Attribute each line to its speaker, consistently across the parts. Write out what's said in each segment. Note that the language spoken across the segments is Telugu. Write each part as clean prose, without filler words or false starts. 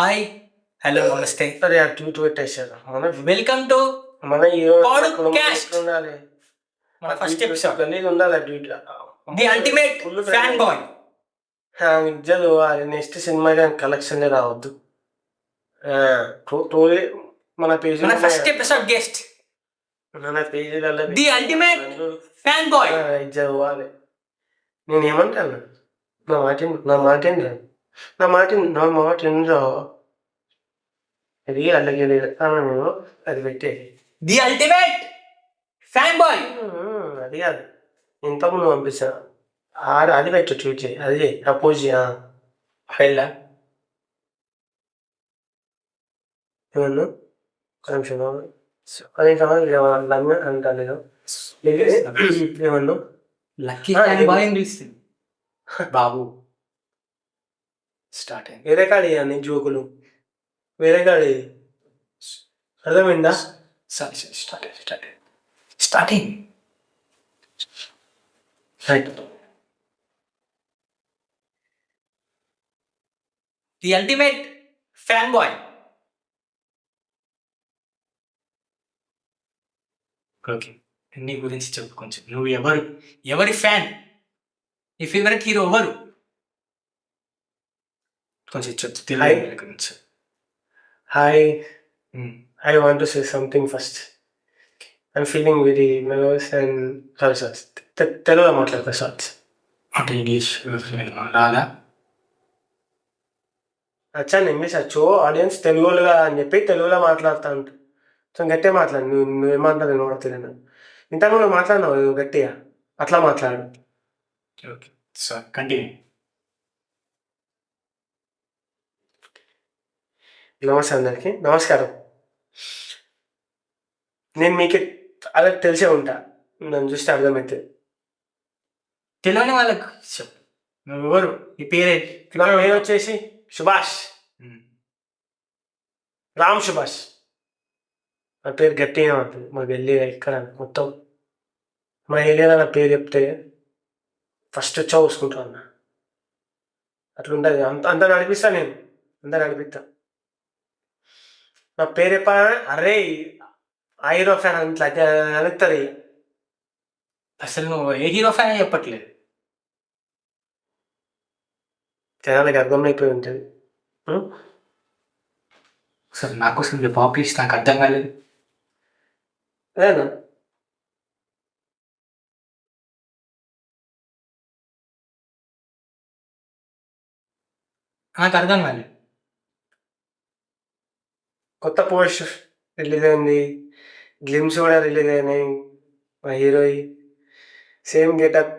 Speaker 1: హాయ్, హలో, నమస్తే.
Speaker 2: సరే ఆ ట్వీట్ పెట్టేశారు.
Speaker 1: వెల్కమ్ టు
Speaker 2: మన హీరో
Speaker 1: పాడ్‌కాస్ట్.
Speaker 2: ఉండాలి.
Speaker 1: మన ఫస్ట్ ఎపిసోడ్
Speaker 2: గలీజ్ ఉండాలి ఆ tweet.
Speaker 1: The ultimate fan boy.
Speaker 2: నిజాలు అది నెక్స్ట్ సినిమా కలెక్షన్లే రావద్దు. టోలీ మన పేజీ
Speaker 1: మన ఫస్ట్ ఎపిసోడ్ గెస్ట్
Speaker 2: మన పేజీలలో
Speaker 1: ది అల్టిమేట్ ఫ్యాన్ బాయ్.
Speaker 2: చదవాలి. నేను ఏమంటాను, నా మాట ఏంటో అది అలాగే అది పెట్టే
Speaker 1: ది అల్టిమేట్ ఫ్యాన్ బాయ్.
Speaker 2: అది కాదు, ఇంతకుముందు పంపిస్తా. అది పెట్టు, ట్వీట్ చేయి, అది అపోజ్
Speaker 1: వెళ్ళా
Speaker 2: ఏమన్నా నిమిషం అది అంటలేదు ఏమన్నా
Speaker 1: లక్కీ ఫ్యాన్ బాయ్ అని పిలుస్తుంది బాబు. స్టార్ట్ అయింది.
Speaker 2: వేరే కాడి అని జోకులు వేరే కాడి అర్థమైందా?
Speaker 1: సరే starting the ultimate fan boy. Okay, నీ గురించి చెప్పు కొంచెం. నువ్వు ఎవరి ఫ్యాన్? నీ ఫేవరెట్ హీరో ఎవరు? కొంచెం చెప్పు తెలియదు గురించి.
Speaker 2: Hi, I want to say something first. I'm feeling very nervous and sorry. తెలుగులో మాట్లాడతా షార్ట్స్.
Speaker 1: అంటే ఇంగ్లీష్ రాదా?
Speaker 2: వచ్చాను ఇంగ్లీష్ వచ్చు, ఆడియన్స్ తెలుగులుగా అని చెప్పి తెలుగులో మాట్లాడుతా ఉంటా. సో గట్టిగా మాట్లాడు. నువ్వేమంటావు నేను కూడా తెలియదు. ఇంతకు నువ్వు మాట్లాడినావు గట్టిగా, అట్లా మాట్లాడు.
Speaker 1: Okay sir, continue.
Speaker 2: నమస్తే అందరికి, నమస్కారం. నేను మీకు అలా తెలిసే ఉంటా, నన్ను చూస్తే అర్థమైతే.
Speaker 1: తెలియని వాళ్ళకు చెప్పు, నువ్వు ఎవరు, ఈ పేరేంటి?
Speaker 2: నా పేరు వచ్చేసి సుభాష్, రామ్ సుభాష్. నా పేరు గట్టిగా ఉంటుంది. మా గల్లీ ఎక్కడ మొత్తం మా ఏరియాలో నా పేరు చెప్తే ఫస్ట్ వచ్చా చూసుకుంటా అన్న, అట్లుంటుంది. అంత నడిపిస్తా, నేను అంత నడిపిస్తా. నా పేరు చెప్ప అరే ఆ హీరో ఫ్యాన్ ఇట్లా అడుగుతుంది.
Speaker 1: అసలు నువ్వు ఏ హీరో ఫ్యాన్ చెప్పట్లేదు.
Speaker 2: జనానికి అర్థమైపోయి ఉంటుంది.
Speaker 1: సార్ నాకోసం చెప్పు ప్లీజ్, నాకు అర్థం కాలేదు.
Speaker 2: అదేనా
Speaker 1: నాకు అర్థం కాలేదు.
Speaker 2: కొత్త పోస్ట్ రిలీజ్ అయింది, గ్లిమ్స్ కూడా రిలీజ్ అయినాయి. మా హీరోయి సేమ్ గెటప్.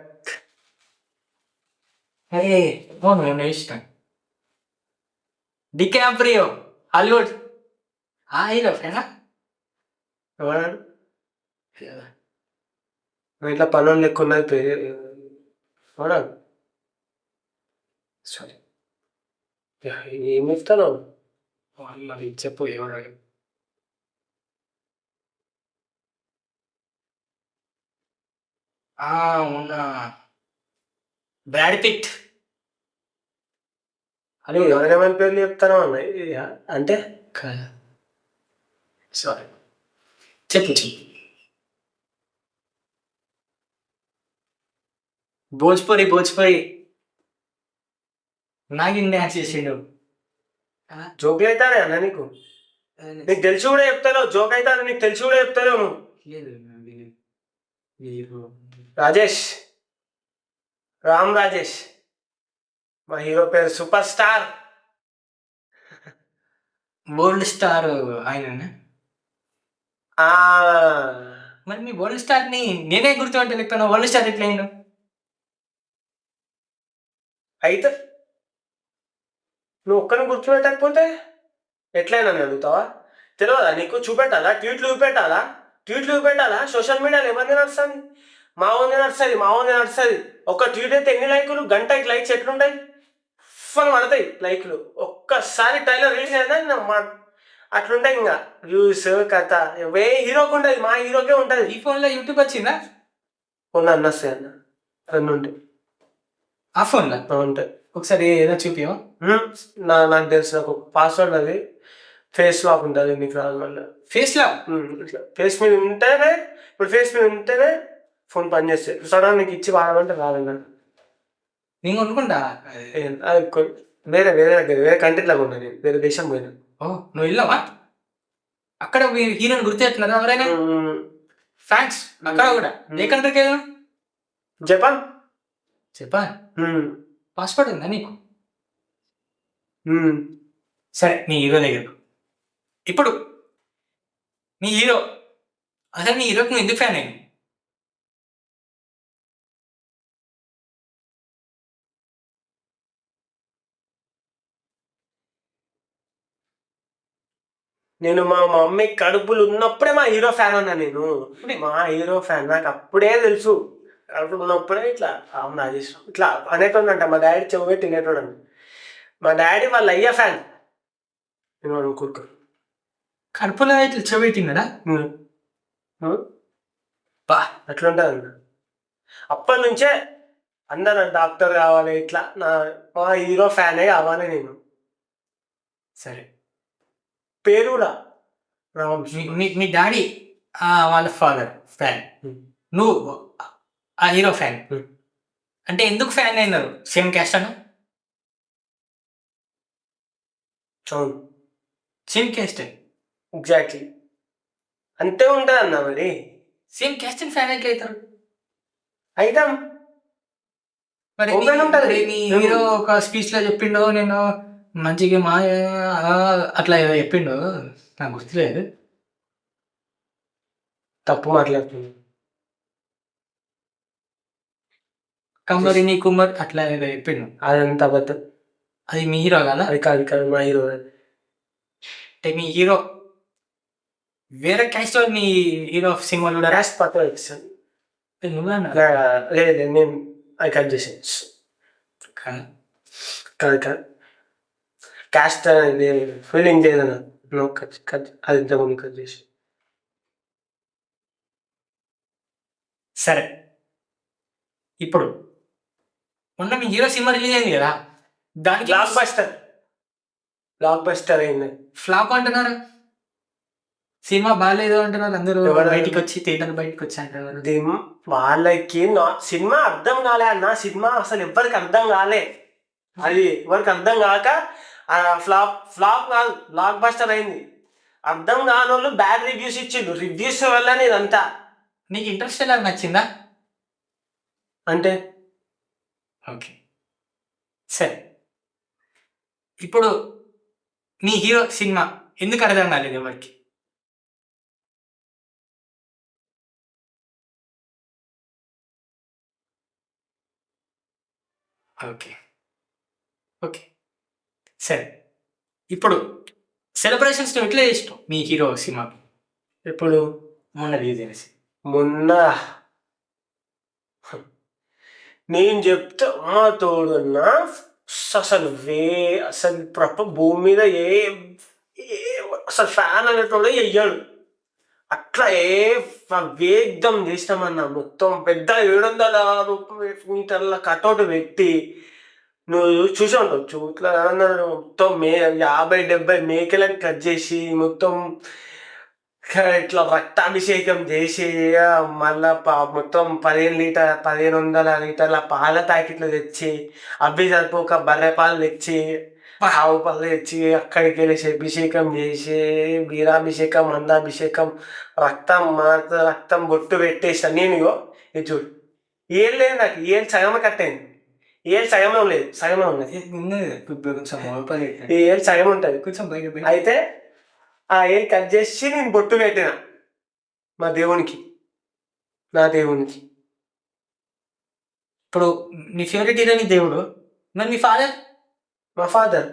Speaker 1: నేను ఇష్టం డికాప్రియో, హాలీవుడ్ ఆ హీరో ఫ్యానా?
Speaker 2: ఎవడాడు? ఇట్లా పనులు లెక్క ఉన్నది పేరు. ఎవడాడు?
Speaker 1: సారీ,
Speaker 2: ఏమి ఇస్తాను
Speaker 1: వాళ్ళది చెప్పు ఎవరు. ఉన్న బ్రాడ్ పిట్.
Speaker 2: అని ఎవరైనా పేర్లు చెప్తాను అన్న అంటే.
Speaker 1: సారీ, చెప్పు. భోజ్పురి నాగిన్ డ్యాన్స్ చేసిండు.
Speaker 2: జోకులు అవుతానే అన్న నీకు తెలిసి కూడా చెప్తాను. జోక్ అవుతుంది నీకు తెలిసి కూడా చెప్తాను నువ్వు. రాజేష్, రామ్ రాజేష్, మా హీరో పేరు సూపర్ స్టార్,
Speaker 1: వరల్డ్ స్టార్ ఆయన. మరి మీ వరల్డ్ స్టార్ ని నేనే గుర్తుపట్టలేకపోయినా, వరల్డ్ స్టార్ ఎట్లా అయిండు?
Speaker 2: అయితే నువ్వు ఒక్కరిని గుర్తుపెట్టకపోతే ఎట్లయినా అడుగుతావా? తెలియదా నీకు? చూపెట్టాలా? ట్వీట్లు చూపెట్టాలా? సోషల్ మీడియాలో ఎవరిని నడుస్తుంది? మావోని నడుస్తుంది. ఒక ట్వీట్ అయితే ఎన్ని లైకులు? గంటకి లైక్స్ ఎట్లుంటాయి? ఫన్ పడతాయి లైక్లు. ఒక్కసారి ట్రైలర్ రిలీజ్ అయినా అట్లుంటాయి. ఇంకా వ్యూస్ కథ ఏ హీరోకి ఉంటుంది, మా హీరోకే ఉంటుంది.
Speaker 1: ఈ ఫోన్లో యూట్యూబ్ వచ్చిందా?
Speaker 2: ఫోన్లో అన్న వస్తాయి అన్న, రెండు ఉంటాయి.
Speaker 1: ఆ ఫోన్లో
Speaker 2: ఉంటాయి.
Speaker 1: ఒకసారి ఏదో చూపియో.
Speaker 2: నాకు తెలుసు, నాకు పాస్వర్డ్ అది ఫేస్ లాక్ ఉంటుంది, నీకు రాదు మళ్ళీ.
Speaker 1: ఫేస్ లో
Speaker 2: ఇట్లా ఫేస్ మీద ఉంటేనే, ఇప్పుడు ఫేస్ మీద ఉంటేనే ఫోన్ పనిచేస్తాయి. సడన్ నీకు ఇచ్చి వాడమంటే రాదు.
Speaker 1: నేను కొనుక్కుంటా.
Speaker 2: అది వేరే వేరే దగ్గర వేరే కంట్రీలాగా ఉన్నా, నేను వేరే దేశం పోయినా.
Speaker 1: ఓ నువ్వు వెళ్ళావా? అక్కడ హీరోని గుర్తెట్టున్నారు ఎవరైనా ఫ్యాన్స్ అక్కడ కూడా? ఏ కంట్రీకి వెళ్ళావు?
Speaker 2: జపాన్.
Speaker 1: జపాన్. పాస్పోర్ట్ ఉందా నీకు? సరే నీ హీరో దగ్గర ఇప్పుడు నీ హీరో, అసలు నీ హీరోకి నువ్వు ఎందుకు ఫ్యాన్ అయ్యి?
Speaker 2: నేను మా మమ్మీ కడుపులు ఉన్నప్పుడే మా హీరో ఫ్యాన్ అన్నా. నేను మా హీరో ఫ్యాన్, నాకు అప్పుడే తెలుసు. కడుపులు ఉన్నప్పుడే ఇట్లా రాజేష్ ఇట్లా అనేటోడంట. మా డాడీ చెవి తినేటోడండి. మా డాడీ వాళ్ళ అయ్యా ఫ్యాన్. నేను అనుకోకు
Speaker 1: కడుపులో ఇట్లా చెవిటిందా? బా
Speaker 2: అట్లా ఉంటుంది అన్న. అప్పటి నుంచే అందరు డాక్టర్ కావాలి ఇట్లా, మా హీరో ఫ్యానే కావాలి నేను.
Speaker 1: సరే
Speaker 2: పేరు కూడా
Speaker 1: మీ డాడీ వాళ్ళ ఫాదర్ ఫ్యాన్, నువ్వు ఆ హీరో ఫ్యాన్ అంటే ఎందుకు ఫ్యాన్ అయినారు? సేమ్ క్యాస్ట్ అను.
Speaker 2: అవును,
Speaker 1: సేమ్ క్యాస్ట్.
Speaker 2: ఎగ్జాక్ట్లీ అంతే ఉంటుంది అన్న. మరి
Speaker 1: సేమ్ క్యాస్ట్ ఫ్యాన్ ఎట్లా అవుతారు?
Speaker 2: అయితాం.
Speaker 1: మరి మీ హీరో ఒక స్పీచ్ లో చెప్పిండు, నేను మంచిగా మా అట్లా ఏదో చెప్పిండు, నాకు గుర్తులేదు.
Speaker 2: తప్పు మాట్లాడుతుంది.
Speaker 1: కమ్మరి నీ కుమ్మరి అట్లా ఏదో చెప్పిండు.
Speaker 2: అదంతా అబద్ధం.
Speaker 1: అది మీ హీరో కదా?
Speaker 2: అది కాదు కాదు, మా హీరో.
Speaker 1: అంటే మీ హీరో వేరే క్యాస్ట్ మీ హీరో సినిమాలు కూడా
Speaker 2: క్యాస్ట్ పక్కన ఇస్తాను. లేదు నేను అది కట్ చేసాను. కాదు కాదు, క్యాస్ట్ ఫీలింగ్ లేదన్నా. నువ్వు కట్ అది ఇంతకుముందు కట్ చేసి.
Speaker 1: సరే ఇప్పుడు మొన్న మీ హీరో సినిమా రిలీజ్ అయింది కదా, దానికి
Speaker 2: బ్లాక్ బస్టర్ అయింది.
Speaker 1: ఫ్లాప్ అంటున్నారు, సినిమా బాగాలేదు అంటున్నారు అందరూ. బయటికి వచ్చి థియేటర్ బయటకు వచ్చి అంటున్నారు.
Speaker 2: వాళ్ళకి సినిమా అర్థం కాలే అన్న. సినిమా అసలు ఎవరికి అర్థం కాలే. అది ఎవరికి అర్థం కాక ఫ్లాప్ కాదు, బ్లాక్ బస్టర్ అయింది. అర్థం కాని వాళ్ళు బ్యాడ్ రివ్యూస్ ఇచ్చిండు. రివ్యూస్ వల్లనే ఇదంతా.
Speaker 1: నీకు ఇంట్రెస్ట్ ఎలా నచ్చిందా?
Speaker 2: అంటే
Speaker 1: ఓకే సరే, ఇప్పుడు నీ హీరో సినిమా ఎందుకు అర్థం కాలేదు ఎవరికి? ఓకే ఓకే సరే, ఇప్పుడు సెలబ్రేషన్స్ ఎట్లా ఇష్టం మీ హీరో సినిమాకి?
Speaker 2: ఇప్పుడు
Speaker 1: మొన్న రిలీజ్ అయిన
Speaker 2: మొన్న నేను చెప్తే తోడున్నా అసలు అసలు భూమి మీద అసలు ఫ్యాన్ అనేటోడే వెయ్యాడు. అట్లా వేగం చేసినామన్నా. మొత్తం పెద్ద 700 మీటర్ల కటౌట్ పెట్టి, నువ్వు చూసా ఉండొచ్చు ఇట్లా మొత్తం 50-70 మేకలను కట్ చేసి మొత్తం ఇట్లా రక్తాభిషేకం చేసి, మళ్ళా మొత్తం 1500 లీటర్ల పాల ప్యాకెట్లు తెచ్చి, అవి సరిపోక బర్రె పాలు తెచ్చి, ఆవు పాలు తెచ్చి, అక్కడికి వెళ్ళి అభిషేకం చేసి, వీరాభిషేకం, మందాభిషేకం, రక్తం బొట్టు పెట్టేసిన. నేను ఇది చూడు, ఏం లేదు నాకు, ఏం సగమే కట్ అయింది. ఏం సగమే లేదు, సగమే ఉన్నది. ఏం సగం ఉంటుంది కొంచెం. అయితే ఏం కట్ చేసి నేను బొట్టు పెట్టిన నా దేవునికి.
Speaker 1: ఇప్పుడు నీ ఫేవరెట్ హీరో నీ దేవుడు, మరి మీ ఫాదర్?
Speaker 2: మా ఫాదర్,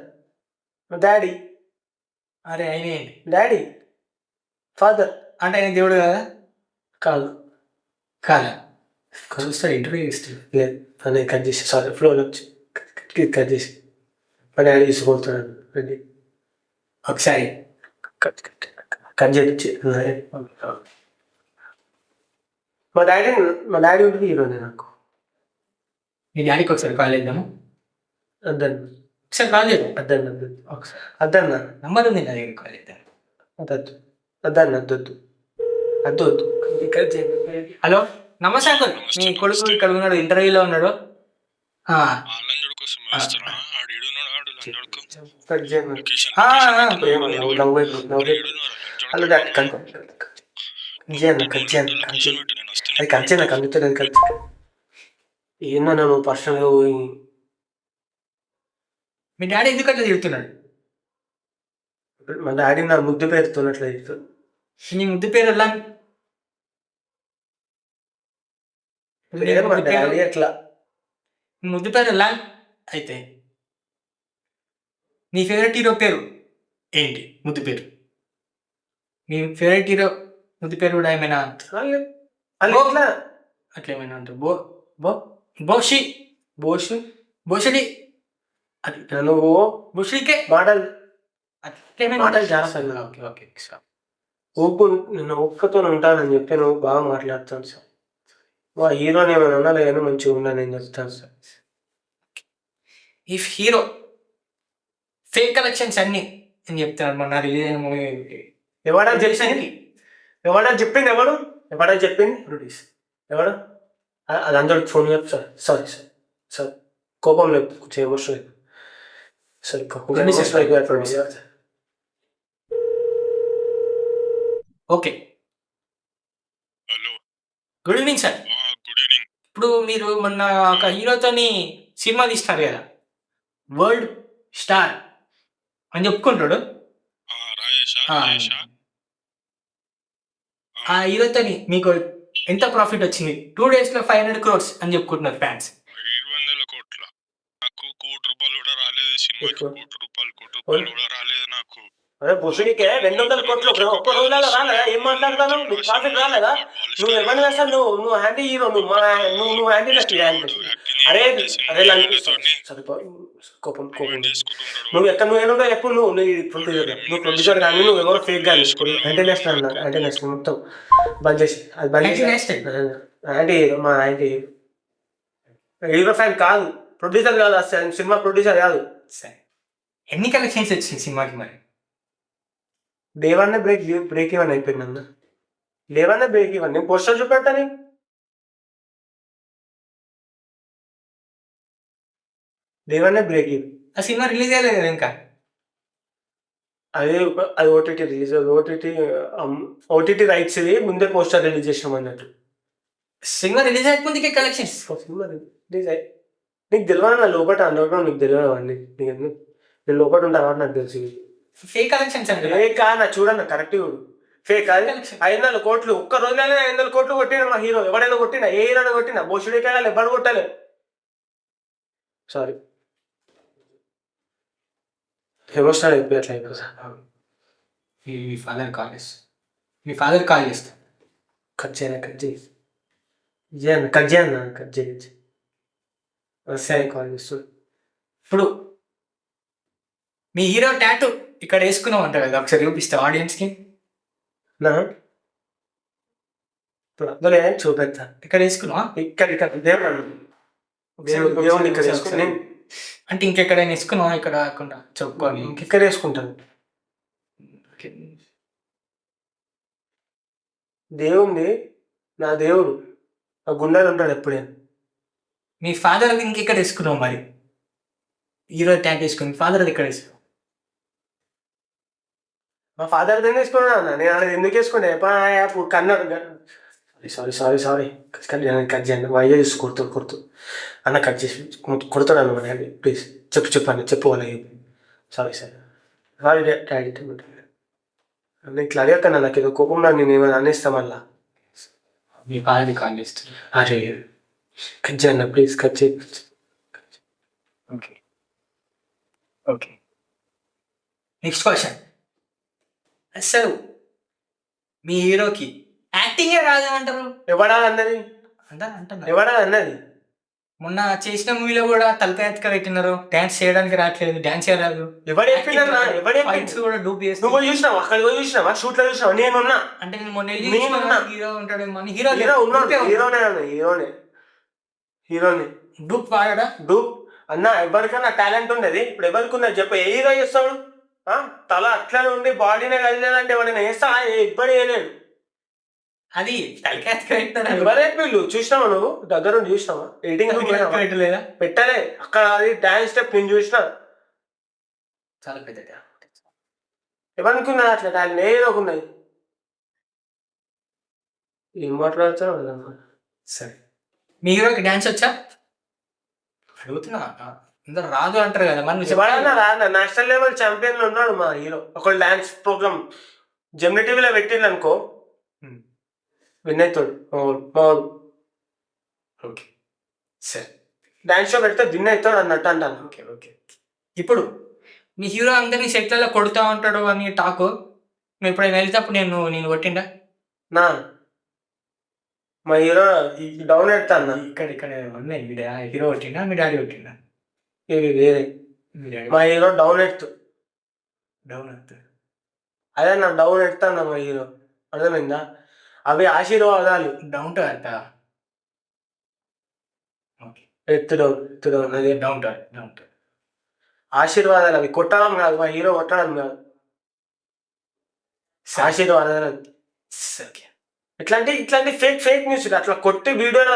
Speaker 2: మా డాడీ.
Speaker 1: అరే ఆయన
Speaker 2: డాడీ ఫాదర్
Speaker 1: అంటే ఆయన దేవుడు కదా?
Speaker 2: కాదు
Speaker 1: కాదా? చూస్తాడు, ఇంటర్వ్యూ ఇస్తాడు.
Speaker 2: లేదు అని కట్ చేసి, సారీ ఫ్లోలో వచ్చి కట్ చేసి మా డాడీ తీసుకుపోతున్నాడు. రెడీ
Speaker 1: ఒకసారి
Speaker 2: కట్ చేసి మా డాడీ ఉంటుంది హీరోనే నాకు.
Speaker 1: మీ డాడీకి ఒకసారి కాల్ చేద్దాము.
Speaker 2: అద్దన్న
Speaker 1: ఒకసారి కాల్ చేద్దాం.
Speaker 2: అద్దన్న అద్దన్న
Speaker 1: నంబర్ ఉంది నా దగ్గర, కాల్ చేద్దాం.
Speaker 2: అద్దద్దు అద్దన్న అద్దొద్దు అద్దొద్దు ఇక్కడ చేయండి.
Speaker 1: హలో నమస్తే అంకుల్, మీ కొడుకు ఇక్కడ ఉన్నాడు, ఇంటర్వ్యూలో ఉన్నాడు. ఆ,
Speaker 2: కట్ చేయండి.
Speaker 1: ఆ, ఆ,
Speaker 2: ప్రేమ హలో డాక్టర్ కట్ చేయండి కట్ చేయండి అది కట్ చేయండి నాకు అందుతుంది కట్ ఏందన్నా నువ్వు పర్సనల్గా పోయి
Speaker 1: మీ డాడీ ఎందుకు అట్లా తిడుతున్నాడు?
Speaker 2: మా డాడీ నా ముద్దు పేరుతున్నట్లు చెప్తాడు.
Speaker 1: నీ ముద్దు పేరు ఎలా?
Speaker 2: మా డాడీ ఎట్లా
Speaker 1: నీ ముద్దు పేరు ఎలా అయితే? నీ ఫేవరెట్ హీరో పేరు ఏంటి? ముద్దు పేరు, మీ ఫేవరెట్ హీరో ముద్దు పేరు కూడా ఏమైనా
Speaker 2: ఎట్లా
Speaker 1: అట్లా ఏమైనా అంటారు? బో బో బోషి
Speaker 2: బోష్
Speaker 1: బోషడి అది
Speaker 2: నువ్వు
Speaker 1: బోషికే
Speaker 2: మాటలు
Speaker 1: అట్లేమైనా
Speaker 2: మాటలు చేస్తాను.
Speaker 1: Okay okay sir.
Speaker 2: ఊపు నిన్ను ఒక్కతో ఉంటానని చెప్పి నువ్వు బాగా మాట్లాడుతాను సార్. మా హీరోని ఏమైనా ఉండాలి కానీ మంచిగా ఉండాలి నేను చెప్తాను సార్.
Speaker 1: ఈ హీరో ఫేక్ కలెక్షన్స్ అన్ని అని చెప్తున్నాడు. మొన్న రిలీజ్ అయిన మూవీ
Speaker 2: ఎవడా తెలిసింది? ఎవడా చెప్పింది? ఎవడా చెప్పింది? ప్రొడ్యూస్ ఎవడు? అది అందరికి ఫోన్ చెప్పు సార్. సారీ సార్, సార్ కోపం లేదు, చేయవసరం లేదు sir.
Speaker 1: Okay,
Speaker 3: hello,
Speaker 1: good evening sir.
Speaker 3: Good evening.
Speaker 1: ఇప్పుడు మీరు మొన్న ఒక హీరోతోని సినిమా తీస్తారు కదా, వరల్డ్ స్టార్ అని చెప్పుకుంటాడు.
Speaker 3: రాయేషా?
Speaker 1: ఆ, ఆ హీరోతోని మీకు ఎంత ప్రాఫిట్ వచ్చింది? 2 days లో 500 crores అని చెప్పుకుంటున్నారు ఫ్యాన్స్.
Speaker 3: 700 కోట్ల. నాకు ₹1 కూడా రాలేదు సినిమాకి. ₹1 కూడా రాలేదు నాకు.
Speaker 2: అదే బుసుడికే 200 కోట్లు ఒక్క రోజులలో రాలేదా? ఏం మాట్లాడతాను? నీకు ప్రాఫిట్ రాలేదా? నువ్వు ఎవరిని వేస్తావు? నువ్వు హ్యాండీ హీరో, నువ్వు హ్యాండీ అరే అరే కోపం నువ్వు ఎక్కడ నువ్వు ఏదో ఎప్పుడు నువ్వు ప్రొడ్యూసర్ కానీ నువ్వు ఎవరో ఫేక్ కానీ అంటే నెక్స్ట్ అన్నారు. అంటే నెక్స్ట్ మొత్తం బంద్ చేసి అది బంద్ చేసి యాంటీ హీరో, మా యాంటీ హీరో ఫ్యాన్ కాదు, ప్రొడ్యూసర్ కాదు, అసలు సినిమా ప్రొడ్యూసర్ కాదు.
Speaker 1: సరే, ఎన్ని కలెక్షన్స్ వచ్చింది సినిమాకి మరి?
Speaker 2: దేవాన్నే బ్రేక్ ఇవన్నీ అయిపోయింది అన్న. దేవాన్నే బ్రేక్ ఇవన్నీ నేను పోస్టర్ చూపెడతాను. దేవాన్నే బ్రేక్ ఇవ్వ.
Speaker 1: ఆ సినిమా రిలీజ్ అయ్యలేదు కదా ఇంకా.
Speaker 2: అది ఓటీటీ రిలీజ్, ఓటీటీ రైట్స్ ఇది ముందే పోస్టర్ రిలీజ్ చేసాం అన్నట్టు.
Speaker 1: సినిమా రిలీజ్ అయ్యే కలెక్షన్స్.
Speaker 2: సినిమా రిలీజ్ అయ్యి నీకు తెలియదు నా లోపల అండర్గ్రౌండ్, నీకు తెలియదు అవన్నీ. నేను లోపల ఉంటా కాబట్టి నాకు తెలిసి
Speaker 1: ఫేక్ కలెక్షన్స్ అంటే
Speaker 2: ఫేక్ నా చూడన్న కరెక్ట్ ఫేక్. అది 500 కోట్లు ఒక్క రోజులోనే 500 కోట్లు కొట్టిన మా హీరో. ఎవడైనా కొట్టినా, ఏ హీరోని కొట్టినా, బోషుడే కావాలి, ఎవరు కొట్టాలి. సారీ ఎమోషనల్ అయిపోయి అట్లా అయిపోయి సార్.
Speaker 1: మీ ఫాదర్ కాల్ చేస్తా, మీ ఫాదర్ కాల్ చేస్తా.
Speaker 2: కట్ చేయను, కట్ చేయి, కట్ చేయను, కట్ చేయొచ్చు. సరే కాల్ చేస్తూ.
Speaker 1: ఇప్పుడు మీ హీరో టాటూ ఇక్కడ వేసుకున్నాం అంట కదా, ఒకసారి చూపిస్తా ఆడియన్స్కి.
Speaker 2: ఇప్పుడు అందులో చూపెడతా.
Speaker 1: ఇక్కడ వేసుకున్నావా?
Speaker 2: ఇక్కడ దేవుడు ఇక్కడ వేసుకుని
Speaker 1: అంటే ఇంకెక్కడైనా వేసుకున్నావా? ఇక్కడ కాకుండా చెప్పుకొని
Speaker 2: ఇంకెక్కడ వేసుకుంటాను. దేవుంది నా దేవుడు ఆ గుండెలు ఉంటాడు ఎప్పుడే.
Speaker 1: మీ ఫాదర్ ఇంకెక్కడ వేసుకున్నావు మరి? హీరో ట్యాగ్ వేసుకుని మీ ఫాదర్ ఇక్కడ వేసుకున్నావు.
Speaker 2: మా ఫాదర్ దాన్ని వేసుకున్నా అన్న, నేను అనేది ఎందుకు వేసుకుంటే కన్నారు. సారీ సారీ సారీ కట్ చేయండి. మా అయ్యే చూసి కొడుతూ అన్న కట్ చేసి కొడతాడు అన్న. డాడీ ప్లీజ్ చెప్పు అన్న, చెప్పు వాళ్ళ. సారీ సారీ డాడీ నేను ఇట్లా అడిగాకన్నా, నాకు ఏదో కోపం నాకు నేను ఏమైనా అనేస్తా మళ్ళా.
Speaker 1: మీ ఫాదర్ని కాల్ చేస్తాను.
Speaker 2: అరే కట్ చేయండి ప్లీజ్, కట్ చేయి.
Speaker 1: Okay okay, next question. అసలు మీ హీరోకి యాక్టింగే రాదంటారు.
Speaker 2: ఎవడా అన్నది?
Speaker 1: అంటారు
Speaker 2: ఎవడా అన్నది?
Speaker 1: మొన్న చేసిన మూవీలో కూడా తలకాయ ఎత్తుక పెట్టినారు, డాన్స్ చేయడానికి రావట్లేదు, డాన్స్ చేయరాదు.
Speaker 2: ఎవరు చెప్పినా
Speaker 1: కూడా డూప్ చేసి
Speaker 2: నువ్వు చూసినావా? అక్కడ చూసినావా? షూట్ లో చూసినావా? నేనున్నా
Speaker 1: అంటే నేను మొన్న హీరో ఉంటాడేమో అని.
Speaker 2: హీరోనే డూప్ వాడా?
Speaker 1: డూప్
Speaker 2: అన్న ఎవరికైనా టాలెంట్ ఉండేది, ఇప్పుడు ఎవరికి ఉన్నది చెప్పు, ఏ హీరో చేస్తాడు? తల అట్లనే ఉండి బాడీనే కలిలేదంటే ఎవరైనా చేస్తా? ఎవ్వరు వేయలేడు.
Speaker 1: అది తలకాయ
Speaker 2: ఎవరే వీళ్ళు చూసినావా? నువ్వు దగ్గర నుండి చూసినావా? ఎడిటింగ్
Speaker 1: పెట్టలేదా?
Speaker 2: పెట్టలే అక్కడ, అది డాన్స్ స్టెప్ నేను చూసిన.
Speaker 1: చాలా పెద్దగా
Speaker 2: ఎవరికి ఉన్నది అట్లా టాలెంట్? ఏదో ఉన్నది. ఏం మాట్లాడుతున్నావు?
Speaker 1: సరే, మీ హీరోకి డాన్స్ వచ్చా? అడుగుతున్నా, అందరు రాదు అంటారు కదా, మరి నువ్వు
Speaker 2: ఎవడన్నా
Speaker 1: చెప్పాలి.
Speaker 2: రా, నేషనల్ లెవెల్ ఛాంపియన్ ఉన్నాడు మా హీరో. ఒక డాన్స్ ప్రోగ్రామ్ జెమిని టీవీలో పెట్టిండు అనుకో, విన్ అవుతాడు మావాడు.
Speaker 1: ఓకే సరే,
Speaker 2: డాన్స్ షో పెడితే విన్ అవుతాడు అన్నట్టు అంటాను.
Speaker 1: Okay okay. ఇప్పుడు మీ హీరో అందరినీ సెట్లలో కొడుతూ ఉంటాడు అని టాకు, నువ్వు ఎప్పుడైనా వెళ్తేప్పుడు నేను కొట్టిండా?
Speaker 2: నా మా హీరో డౌన్ ఎడతా అన్న.
Speaker 1: ఇక్కడ ఉన్నాయి, మీ హీరో కొట్టిండా, మీ డాడీ కొట్టిండా?
Speaker 2: ఇవి వేరే.
Speaker 1: మీ డాడీ
Speaker 2: మా హీరో డౌన్ ఎడుతూ,
Speaker 1: డౌన్ అవుతుంది.
Speaker 2: అదే నా డౌన్ ఎడతా అన్న మా హీరో, అర్థమైందా? అవి ఆశీర్వాదాలు.
Speaker 1: Down to earth. ఓకే,
Speaker 2: ఎత్తు అదే
Speaker 1: down to earth, down to
Speaker 2: ఆశీర్వాదాలు. అవి కొట్టడం కాదు, మా హీరో కొట్టడం కాదు, ఆశీర్వాదాలు.
Speaker 1: ఓకే.
Speaker 2: ఇట్లాంటి ఫేక్ న్యూస్ అట్లా కొట్టి వీడియోలో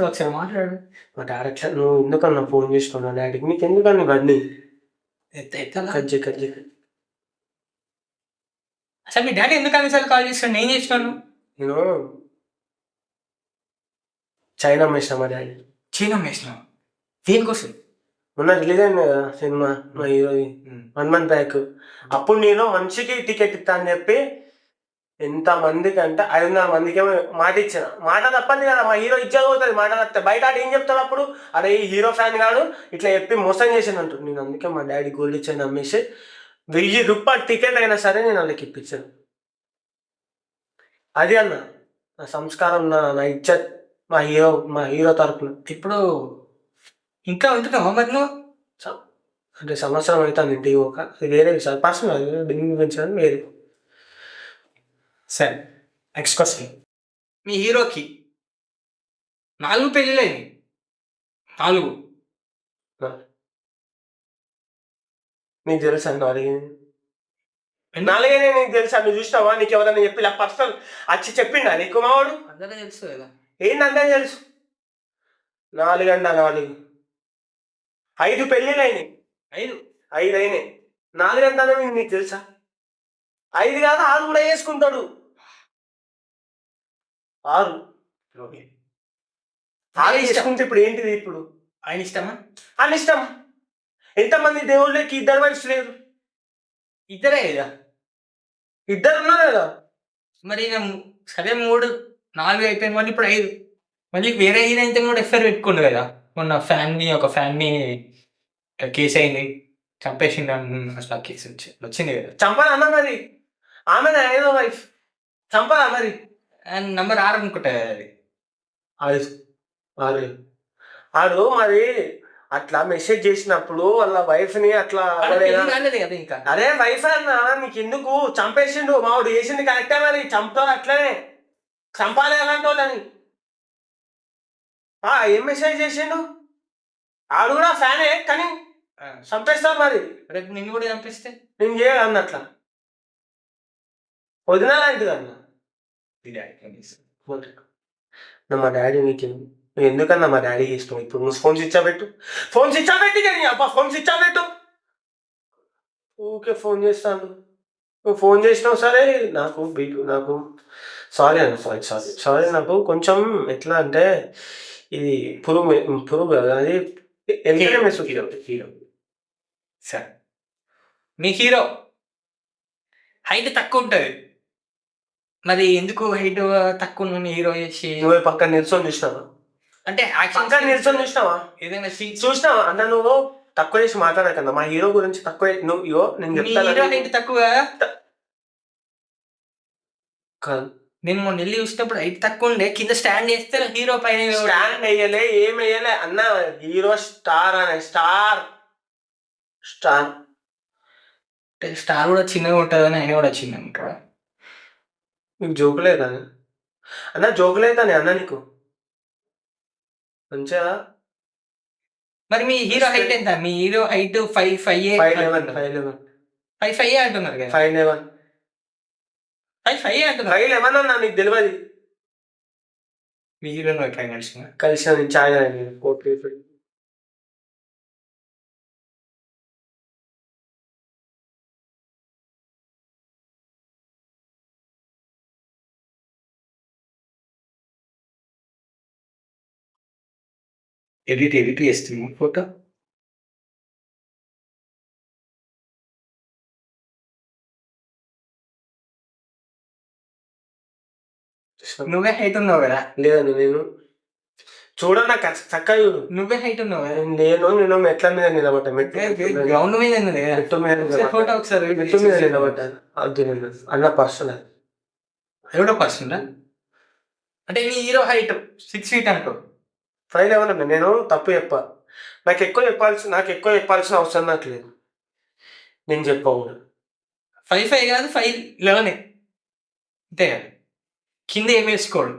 Speaker 1: ఒకసారి మాట్లాడు.
Speaker 2: మా డాడీ అట్లా, నువ్వు ఎందుకన్నా ఫోన్ చేసుకున్నా డాడీకి, నీకు ఎందుకన్నా ఇవన్నీ కజ్జి.
Speaker 1: అసలు మీ డాడీ ఎందుకు అన్నిసార్లు కాల్ చేస్తాను? నేను చేసినాను.
Speaker 2: నేను చైనా వేసిన మా డాడీ.
Speaker 1: చైనా వేసినా దేనికోసం?
Speaker 2: మొన్న రిలీజ్ అయింది కదా సినిమా మా హీరోది, 1 month బ్యాక్. అప్పుడు నేను మనిషికి టికెట్ ఇస్తా అని చెప్పి ఎంత మందికి అంటే 500 మందికి మాట ఇచ్చిన. మాట తప్పదు కదా, మా హీరో ఇచ్చేది పోతుంది మాట తప్పితే. బయట ఏం చెప్తాడు అప్పుడు? అరే ఈ హీరో ఫ్యాన్ కాదు ఇట్లా చెప్పి మోసం చేసాను. నేను అందుకే మా డాడీ గోల్డ్ ఇచ్చాను అమ్మేసి 1000 రూపాయలు టికెట్ అయినా సరే నేను వాళ్ళకి ఇప్పించాను. అది అన్న నా సంస్కారం, నా ఇజ్జత్ మా హీరో తరపున.
Speaker 1: ఇప్పుడు ఇంకా ఉంటున్నావా మరి నువ్వు?
Speaker 2: అంటే సంవత్సరం అవుతుంది ఇంటికి ఒక, అది వేరే విషయం, పర్సనల్ గురించి వేరే.
Speaker 1: సరే, నెక్స్ట్ క్వశ్చన్. మీ హీరోకి 4 పెళ్ళిళ్ళైంది. 4.
Speaker 2: నీకు తెలుసా? 4 నీకు తెలుసా? నువ్వు చూసినావా? నీకు ఎవరైనా చెప్పి పర్సనల్ వచ్చి చెప్పిండా నీకు మావాడు?
Speaker 1: అందరూ తెలుసు కదా.
Speaker 2: ఏంటి అందరూ తెలుసు? 4 అంట, 4. 5 పెళ్ళిళ్ళు అయినాయి. 5 అయినాయి. 4 అంతా నీకు తెలుసా? 5 కాదు 6 కూడా వేసుకుంటాడు. 6 వేసుకుంటే ఇప్పుడు ఏంటిది? ఇప్పుడు
Speaker 1: ఆయన ఇష్టమా?
Speaker 2: ఆయన ఇష్టం. ఎంతమంది దేవుళ్ళకి 2 వైఫ్స్ లేరు?
Speaker 1: 2 కదా,
Speaker 2: 2 ఉన్నారు కదా.
Speaker 1: మరి సరే 3 4 అయిపోయింది, మళ్ళీ ఇప్పుడు 5. మళ్ళీ వేరే హీరోయిన్తో కూడా ఎఫ్ఐఆర్ పెట్టుకుండు కదా. మొన్న ఒక ఫ్యాన్ని కేసు అయింది, చంపేసిండు అట్లా కేసు వచ్చింది కదా.
Speaker 2: చంపాలి అన్న మరి, ఆమె 5వ వైఫ్ చంపాలా మరి?
Speaker 1: అండ్ నంబర్ 6 అనుకుంటా అది.
Speaker 2: 6 ఆడు మరి అట్లా మెసేజ్ చేసినప్పుడు వాళ్ళ వైఫ్ ని అట్లా
Speaker 1: కదా ఇంకా.
Speaker 2: అరే వైఫ్ అన్న నీకు ఎందుకు? చంపేసిండు మావాడు, చేసింది కరెక్టే మరి, చంపుతారు అట్లనే, చంపాలి అలాంటి వాళ్ళని. ఏం మెసేజ్ చేసిండు? ఆడు కూడా ఫ్యానే కానీ చంపేస్తారు మరి.
Speaker 1: రేపు నిన్ను కూడా చంపేస్తే
Speaker 2: నేను చేయాలి అన్నట్లా వదినా లాంటిది అన్న. మా డాడీ నీకు ఎందుకన్నా మా డాడీ ఇష్టం. ఇప్పుడు నువ్వు ఫోన్ స్విచ్ ఆఫ్ పెట్టు, ఫోన్ స్విచ్ ఆఫ్ పెట్టి కానీ అబ్బా, ఫోన్ స్విచ్ ఆఫ్ పెట్టు. ఊకే ఫోన్ చేస్తాను. నువ్వు ఫోన్ చేసినావు సరే, నాకు సారీ అన్న, సారీ నాకు కొంచెం ఎట్లా అంటే ఇది పురుగు కదా, అది
Speaker 1: హీరో. సరే, మీ హీరో హైట్ తక్కువ ఉంటుంది, మరి ఎందుకు హైట్ తక్కువ ఉన్న హీరో చేసి
Speaker 2: నువ్వే పక్కన నిల్చొని చూసినావా?
Speaker 1: అంటే
Speaker 2: పక్కన నిల్చొని చూసినావా?
Speaker 1: ఏదైనా
Speaker 2: చూసినావా? అంటే నువ్వు తక్కువ చేసి మాట్లాడకన్నా, మా హీరో గురించి తక్కువ. నువ్వు నేను చెప్తాను
Speaker 1: తక్కువ
Speaker 2: కాదు.
Speaker 1: నేను మొన్న వెళ్ళి చూసినప్పుడు హైట్ తక్కువ ఉండే, కింద స్టాండ్ చేస్తే హీరో పైన
Speaker 2: స్టాండ్ వేయలే, ఏం వేయలే అన్న. హీరో స్టార్ అనే స్టార్
Speaker 1: కూడా చిన్నగా ఉంటుందని ఆయన కూడా చిన్న ఉంటాడు.
Speaker 2: నీకు జోకులేదా అన్న? జోకులేదా అన్న నీకు? మంచిగా
Speaker 1: మరి మీ హీరో హైట్ ఎంత? మీ హీరో హైట్ 5'5"
Speaker 2: 5'11" 5'11"
Speaker 1: 5'5" అంటున్నారు కదా.
Speaker 2: 5'11"
Speaker 1: 5'5" అంటున్నారు.
Speaker 2: 5'11" అన్నా, నీకు తెలియదు.
Speaker 1: మీ హీరోలో ఎట్లా కలిసిన?
Speaker 2: కలిసిన నేను ఛాయ్ ఓకే.
Speaker 1: ఎడిట్ చేస్తుంది ఫోటో. నువ్వే హైట్ ఉన్నావు కదా.
Speaker 2: లేదండి, నేను చూడన్నా చక్కగా చూడు.
Speaker 1: నువ్వే హైట్ ఉన్నావు కదా.
Speaker 2: నేను మెట్ల మీద నిలబడ్డా.
Speaker 1: గ్రౌండ్ మీద
Speaker 2: మెట్టు మీద
Speaker 1: ఫోటో ఒకసారి
Speaker 2: మెట్టు మీద నిలబడ్డాను. అది అన్న పర్సన్,
Speaker 1: అది కూడా పర్సన్. అంటే నీ హీరో హైట్ 6 feet అంటూ
Speaker 2: 5'11" అన్న. నేను తప్పు చెప్పా. నాకు ఎక్కువ చెప్పాల్సిన అవసరం నాకు లేదు. నేను చెప్పకూడదు.
Speaker 1: 5'5" కాదు 5'11" అంతే కదా. కింద ఏం వేసుకోడు,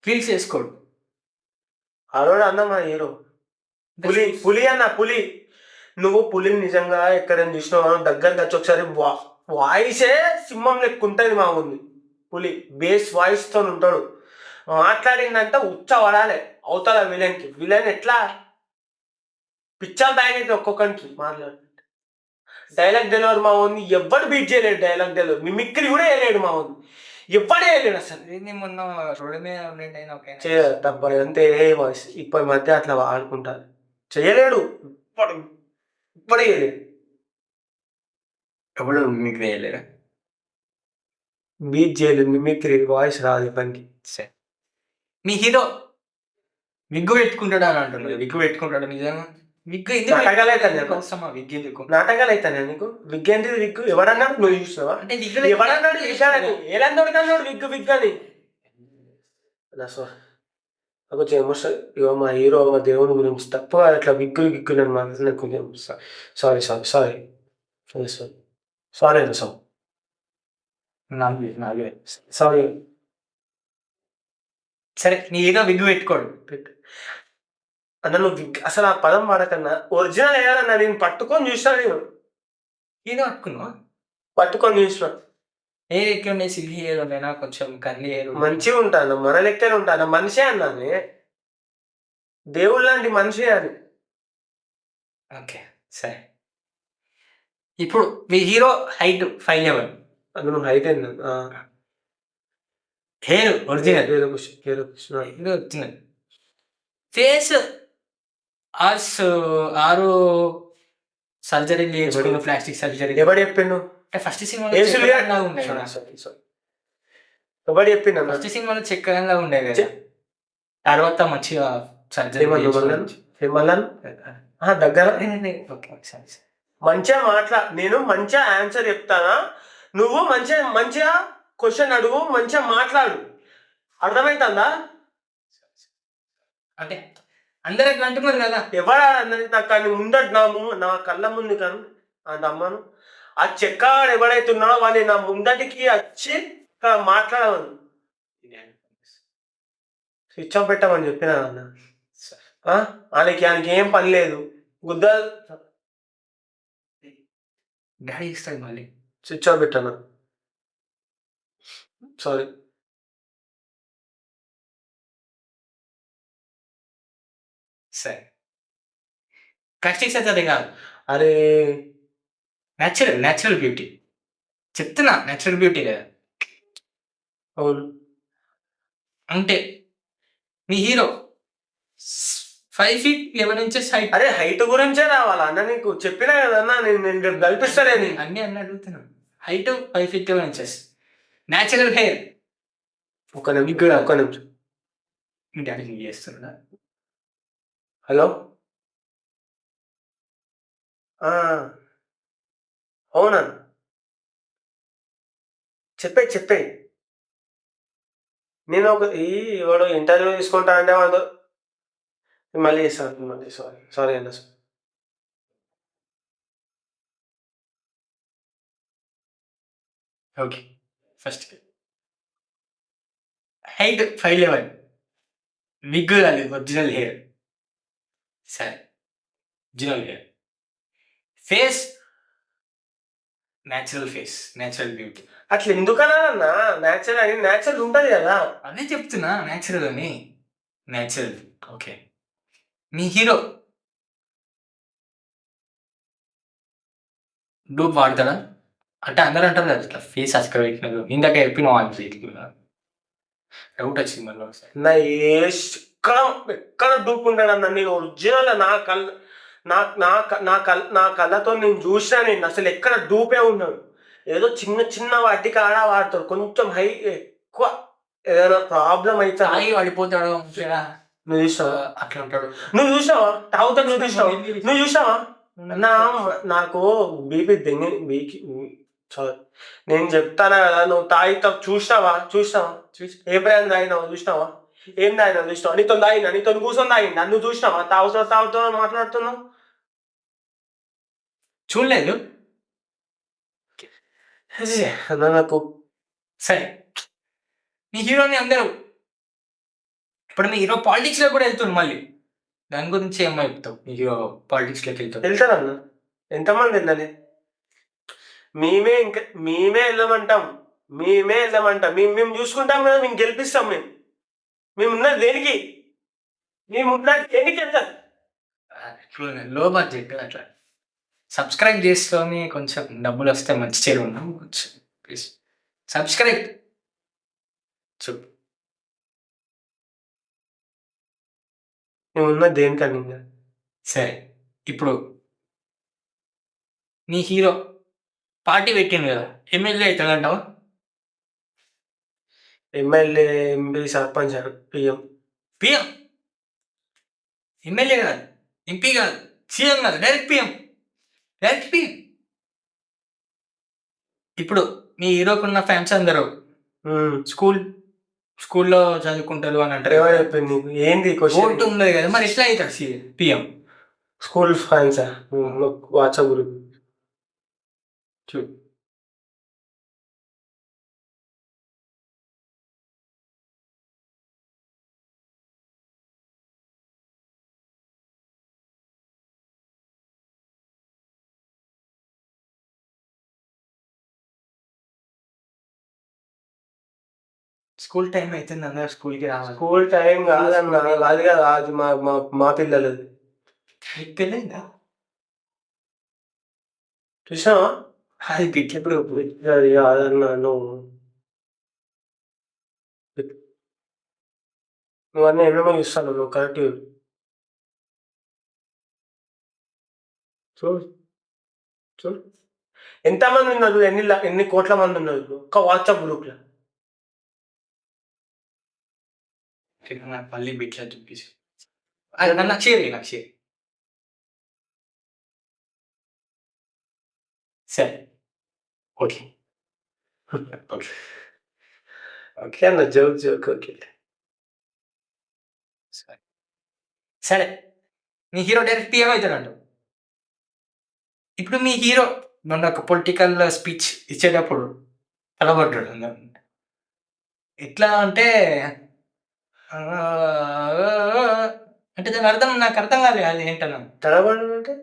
Speaker 1: క్లీన్స్ వేసుకోడు.
Speaker 2: ఆడోడు అన్న మా హీరో పులి అన్న, పులి. నువ్వు పులిని నిజంగా ఎక్కడైనా చూసినావు దగ్గరకు వచ్చి ఒకసారి వాయిసే సింహం లెక్క ఉంటుంది మా ఉంది. పులి బేస్ వాయిస్తో ఉంటాడు. మాట్లాడిందంటే ఉచ్చ పడాలి అవతల విలన్కి. విలన్ ఎట్లా పిచ్చర్ బ్యాగ్ అయితే ఒక్కొక్కరికి మాట్లాడు. డైలాగ్ డెలివరీ మా ఉంది ఎవ్వడు బీట్ చేయలేడు. డైలాగ్ డెలివరీ మిమిక్రీ కూడా వేయలేడు మా ఉంది. ఎవ్వడే వేయలేడు అసలు.
Speaker 1: మొన్న రోడ్డు మీద
Speaker 2: చేయలేడు అంతే వాయిస్. ఇప్పుడు మధ్య అట్లా ఆడుకుంటారు. చేయలేడు, ఇప్పుడు వేయలేడు.
Speaker 1: ఎప్పుడు మిమిక్రీ వేయలేడు,
Speaker 2: బీట్ చేయలేదు. మిమిక్రీ వాయిస్ రాదు పనికి.
Speaker 1: మీ హీరో విగ్గు పెట్టుకుంటాడు అని అంటున్నాడు. విగ్గు పెట్టుకుంటాడు నిజంగా? విగ్గు
Speaker 2: నాటకాలు అవుతాను
Speaker 1: అవసరమా? విగ్గు ఎందుకు?
Speaker 2: నాటకాలు అవుతాను నీకు? విగ్గు ఏంటిది? విగ్గు ఎవడన్నాడు? నువ్వు చూసినావా? అంటే ఎవడన్నాడు విగ్గాలని? ఏలందోడుకన్నాడు విగ్గు విగ్గని? కొంచెం ఎమోషన్. ఇగో మా హీరో మా దేవుని గురించి తప్ప అట్లా విగ్గులు గిగ్గులని మాట్లాడిన కొంచెం sorry sorry sorry sorry sorry sorry అన్న సారీ.
Speaker 1: సరే, నీ హీరో విగ్గు పెట్టుకోడు.
Speaker 2: అన్న నువ్వు అసలు ఆ పదం వాడకన్నా ఒరిజినల్ వేయాలన్నా. నేను పట్టుకొని చూసినా. నేను
Speaker 1: హీరో పట్టుకున్నా,
Speaker 2: పట్టుకొని చూసిన.
Speaker 1: ఏ ఎట్లుండే? సిల్లి హెయిర్ ఉండేనా? కొంచెం కర్లీ హెయిర్?
Speaker 2: మంచిగా ఉంటాను, మన లెక్కనే ఉంటాను. మనిషే అన్నాను, దేవుళ్ళ లాంటి మనిషి అని.
Speaker 1: ఓకే సరే. ఇప్పుడు మీ హీరో హైట్ 5'11".
Speaker 2: అది నువ్వు హైట్ అయింది.
Speaker 1: Hair original,
Speaker 2: original.
Speaker 1: Face 6 surgery చేసుకున్న, ప్లాస్టిక్ సర్జరీ.
Speaker 2: ఎవడు చెప్పిండు?
Speaker 1: ఫస్ట్ సినిమాలో
Speaker 2: ఎవడు చెప్పిండు?
Speaker 1: ఫస్ట్ సినిమాలో చక్రంగా ఉండే కదా, తర్వాత మంచిగా సర్జరీ
Speaker 2: దగ్గర. మంచిగా నేను మంచిగా ఆన్సర్ చెప్తానా? నువ్వు మంచిగా క్వశ్చన్ అడుగు, మంచిగా మాట్లాడు. అర్థమవుతుందా?
Speaker 1: అంటే అందరు ఎట్లా అంటున్నారు కదా.
Speaker 2: ఎవరు అన్నది నాకు కానీ ముందట నా కళ్ళ ముందు కానీ అమ్మను ఆ చెక్కగాడు ఎవడైతే ఉన్నాడో వాడిని నా ముందటికి వచ్చి మాట్లాడమని, స్విచ్ ఆఫ్ పెట్టమని చెప్పినా అన్న. ఆయనకి ఏం పని లేదు. గుద్ద
Speaker 1: డాడీ ఇస్తాడు మళ్ళీ.
Speaker 2: స్విచ్ ఆఫ్ పెట్టాను. సారీ.
Speaker 1: సరే, ప్లాస్టిక్ సర్జరీ కాదు.
Speaker 2: అరే
Speaker 1: న్యాచురల్ బ్యూటీ చెప్తున్నా. న్యాచురల్ బ్యూటీ కదా.
Speaker 2: అవును.
Speaker 1: అంటే మీ హీరో 5'11" హైట్.
Speaker 2: అరే హైట్ గురించే రావాలా అన్న? నీకు చెప్పినా కదన్నా, నేను రేపు కల్పిస్తానే.
Speaker 1: అన్నీ అడుగుతున్నాను. Height 5'11", natural hair.
Speaker 2: ఒక్క నిమిషం
Speaker 1: మీ డాడీ చేస్తున్నా.
Speaker 2: హలో, అవునా? చెప్పే నేను వాడు ఇంటర్వ్యూ తీసుకుంటా అంటే వాడు మళ్ళీ చేస్తాను. మళ్ళీ సారీ అన్న.
Speaker 1: ఓకే, ఫస్ట్ హైట్ 5'11", విగ్ కాదు, ఒరిజినల్ హెయిర్. సరే original face, natural face, natural beauty.
Speaker 2: అట్లా ఎందుకన్నా న్యాచురల్ అని న్యాచురల్ ఉంటుంది కదా.
Speaker 1: అదే చెప్తున్నా న్యాచురల్ అని. Natural okay. మీ హీరో డూప్ వాడతాడా? అంటే అందరూ అంటారు కదా ఇట్లా ఫేస్ అసలు పెట్టినారు. ఇందాక చెప్పిన డౌట్ వచ్చింది మళ్ళీ ఒకసారి.
Speaker 2: నా ఎక్కడ ఎక్కడ డూప్ ఉంటాడన్న, నేను ఒరిజినల్ నా కళ్ళ నా కళ్ళతో నేను చూసినా, నేను అసలు ఎక్కడ డూపే ఉన్నాడు. ఏదో చిన్న చిన్న వాటికి ఆడ వాడతాడు, కొంచెం హై ఎక్కువ ఏదైనా ప్రాబ్లం అయితే
Speaker 1: తాగి పడిపోతాడు.
Speaker 2: నువ్వు చూసావా?
Speaker 1: అట్లా ఉంటాడు.
Speaker 2: నువ్వు చూసావా? తాగుతాడు. నువ్వు చూసావా? నువ్వు చూసావా? నా నాకు బీపీ బీకి నేను చెప్తానా కదా, నువ్వు తాగితావు. చూసినావా? ఏ బ్రాండ్ తాగినావు? చూసినావా? ఏం తాగినావు? చూసినావా? నీతో కూర్చొని తాగిందా? నువ్వు చూసినావా? తాగుతావు మాట్లాడుతున్నావు.
Speaker 1: చూడలేదు.
Speaker 2: నాకు
Speaker 1: సరే, మీ హీరోని అందరూ ఇప్పుడు మీ హీరో పాలిటిక్స్ లో కూడా వెళ్తుంది. మళ్ళీ దాని గురించి ఏమో చెప్తావు? మీ హీరో పాలిటిక్స్ లోకి వెళ్తావు.
Speaker 2: వెళ్తారన్న, ఎంతమంది వెళ్ళాలి? మేమే వెళ్ళమంటాం. మేము చూసుకుంటాం కదా, మేము గెలిపిస్తాం. మేమున్నది దేనికి? వెళ్తాం.
Speaker 1: లో బడ్జెట్ అట్లా సబ్స్క్రైబ్ చేసుకొని కొంచెం డబ్బులు వస్తే మంచి చేరు ఉన్నాం. కొంచెం ప్లీజ్ సబ్స్క్రైబ్ చెప్పు.
Speaker 2: మేమున్నది దేనికని?
Speaker 1: సరే, ఇప్పుడు నీ హీరో పార్టీ పెట్టింది కదా, ఎమ్మెల్యే అవుతాడంటావా?
Speaker 2: MLA, MP, sarpanch, PM.
Speaker 1: MLA కాదు, ఎంపీ కాదు, సీఎం కాదు, డైరెక్ట్ పిఎం. ఇప్పుడు మీ హీరోకున్న ఫ్యాన్స్ అందరూ స్కూల్లో చదువుకుంటారు అని అంటారు.
Speaker 2: ఎవరు చెప్పింది నీకు? ఏంది
Speaker 1: ఓటు ఉండదు కదా, మరి ఎట్లా అవుతాడు PM?
Speaker 2: School fans WhatsApp group
Speaker 1: చూడు. స్కూల్ టైం అవుతుంది, అందరూ స్కూల్కి రావాలి.
Speaker 2: స్కూల్ టైం కాదన్నా, అది కాదు, అది మా పిల్లలు.
Speaker 1: నీకు పెళ్ళైందా?
Speaker 2: చూసావా?
Speaker 1: అది పిట్లప్పుడు
Speaker 2: అది కాదన్నా, నువ్వన్నీ ఏమేమో చూస్తాను. నువ్వు కరెక్ట్ చూడు ఎంతమంది ఉన్నారు, ఎన్ని కోట్ల మంది ఉన్నారు ఒక్క వాట్సాప్ గ్రూప్లో.
Speaker 1: నాకు మళ్ళీ బిట్లా చూపించి నాకు షేర్. సరే ఓకే
Speaker 2: ఓకే అన్న, జోక్ ఓకే.
Speaker 1: సరే, మీ హీరో డైరెక్ట్ పిఎం అవుతాడంట. ఇప్పుడు మీ హీరో మొన్న ఒక పొలిటికల్ స్పీచ్ ఇచ్చేటప్పుడు తలబడ్డాడు. ఎట్లా అంటే అంటే దాని అర్థం నాకు అర్థం కాలేదు. అది ఏంటన్నా
Speaker 2: తడబడి అంటే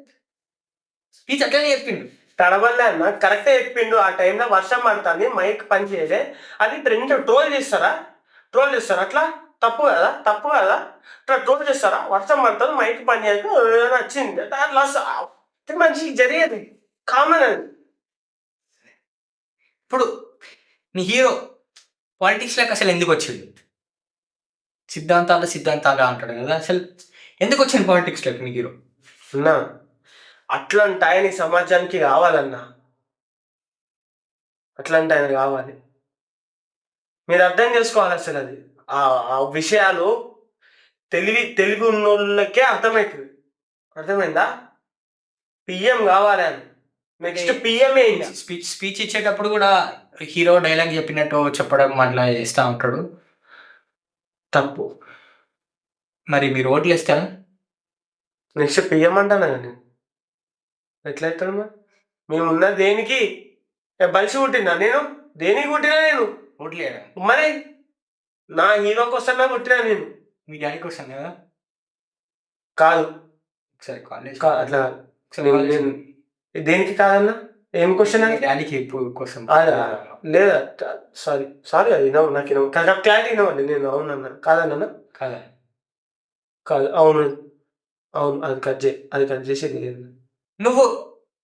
Speaker 1: స్పీచ్ అట్లనే చెప్పిండు.
Speaker 2: తడబడలే అన్న, కరెక్టే చెప్పిండు. ఆ టైంలో వర్షం పడుతుంది, మైక్ పని చేయలే. అది ట్రోల్ చేస్తారా? అట్లా తప్పు కదా? అట్లా ట్రోల్ చేస్తారా? వర్షం పడుతుంది, మైక్ పని చేయదు, వచ్చింది అట్లా మనిషికి జరిగేది కామన్ అది.
Speaker 1: ఇప్పుడు మీ హీరో పాలిటిక్స్లోకి అసలు ఎందుకు వచ్చింది? సిద్ధాంతాలు అంటాడు కదా, అసలు ఎందుకు వచ్చింది పాలిటిక్స్లోకి మీ హీరో?
Speaker 2: అన్నా, అట్లాంటి ఆయన ఈ సమాజానికి కావాలన్నా, అట్లాంటి ఆయన కావాలి. మీరు అర్థం చేసుకోవాలి. అసలు అది ఆ విషయాలు తెలివి ఉన్న వాళ్ళకే అర్థమవుతుంది. అర్థమైందా? పిఎం కావాలి అని. Next PMA.
Speaker 1: స్పీచ్ ఇచ్చేటప్పుడు కూడా హీరో డైలాగ్ చెప్పినట్టు చెప్పడం అట్లా చేస్తూ ఉంటాడు. తప్పు. మరి మీరు ఓట్లు వేస్తారా?
Speaker 2: నెక్స్ట్ పిఎం అంటాను నేను. ఎట్లయితాను మరి? మేము ఉన్న దేనికి బలిసి పుట్టినా నేను? దేనికి పుట్టినా నేను?
Speaker 1: ఓట్లు
Speaker 2: మరి నా హీరో కోసమే పుట్టినా నేను.
Speaker 1: మీ డాడీ కోసం కదా?
Speaker 2: కాదు,
Speaker 1: ఒకసారి కాలేజ్
Speaker 2: అట్లా దేనికి కాదన్నా? ఏం క్వశ్చన్ అని?
Speaker 1: డాడీకి ఇప్పుడు కోసం
Speaker 2: లేదా సారీ అది నాకు క్లారిటీ వినవండి. నేను అవునన్నా కాదన్నా?
Speaker 1: కదా
Speaker 2: కాదు, అవును అవును, అది కట్ చేసేది లేదు.
Speaker 1: నువ్వు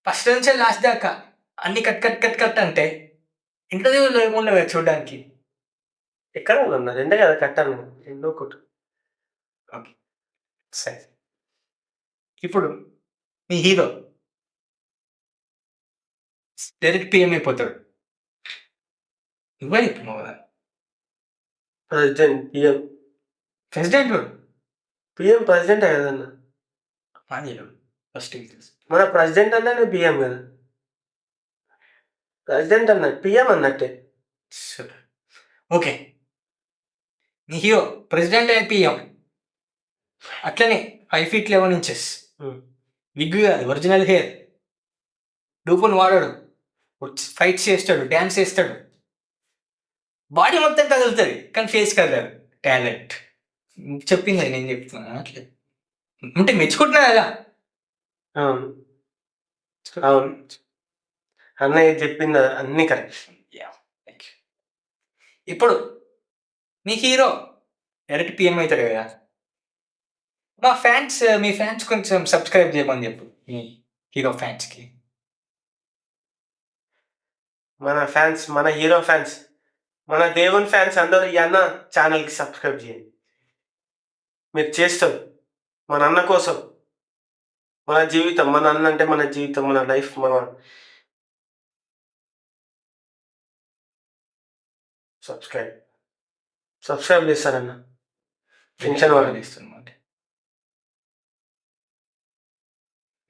Speaker 1: ఫస్ట్ నుంచి లాస్ట్ దాకా అన్ని కట్ కట్ కట్ కట్ అంటే ఇంటర్వ్యూలో ఏముండవు చూడడానికి.
Speaker 2: ఎక్కడ ఉన్నా రెండే కదా కట్టాను, ఎన్నో ఒకటి.
Speaker 1: ఓకే సరే. ఇప్పుడు మీ హీరో డైరెక్ట్ పిఎం అయిపోతాడు, నువ్వే చెప్తున్నావు కదా.
Speaker 2: President PM.
Speaker 1: President
Speaker 2: PM president కదన్నా.
Speaker 1: ఫస్ట్
Speaker 2: మన ప్రెసిడెంట్ అన్నా నేను పిఎం కదా. ప్రెసిడెంట్ అన్నట్టు పిఎం అన్నట్టే.
Speaker 1: ఓకే, నీ హీరో ప్రెసిడెంట్ అండ్ పిఎం, అట్లనే 5 feet 11 inches, విగ్ కాదు ఒరిజినల్ హెయిర్, డూపుని వాడాడు, ఫైట్స్ చేస్తాడు, డ్యాన్స్ చేస్తాడు, బాడీ మొత్తం కదులుతుంది కానీ ఫేస్ కదలదు. టాలెంట్ చెప్పింది అది, నేను చెప్తున్నాను అట్లే అంటే మెచ్చుకుంటున్నా కదా.
Speaker 2: అవును అవును, అన్నయ్య చెప్పింది అన్నీ కరెక్ట్.
Speaker 1: ఇప్పుడు మీ హీరో డైరెక్ట్ పిఎం అవుతాడు కదా, మీ ఫ్యాన్స్ కొంచెం సబ్స్క్రైబ్ చేయమని చెప్పు మీ హీరో ఫ్యాన్స్కి.
Speaker 2: మన హీరో ఫ్యాన్స్, మన దేవుని ఫ్యాన్స్ అందరూ ఈ అన్న ఛానల్కి సబ్స్క్రైబ్ చేయండి. మీరు చేస్తారు మన అన్న కోసం. మన జీవితం, మన అన్న అంటే మన జీవితం, మన లైఫ్. మన సబ్స్క్రైబ్ చేస్తారన్న, టెన్షన్
Speaker 1: ఇస్తున్నమాట.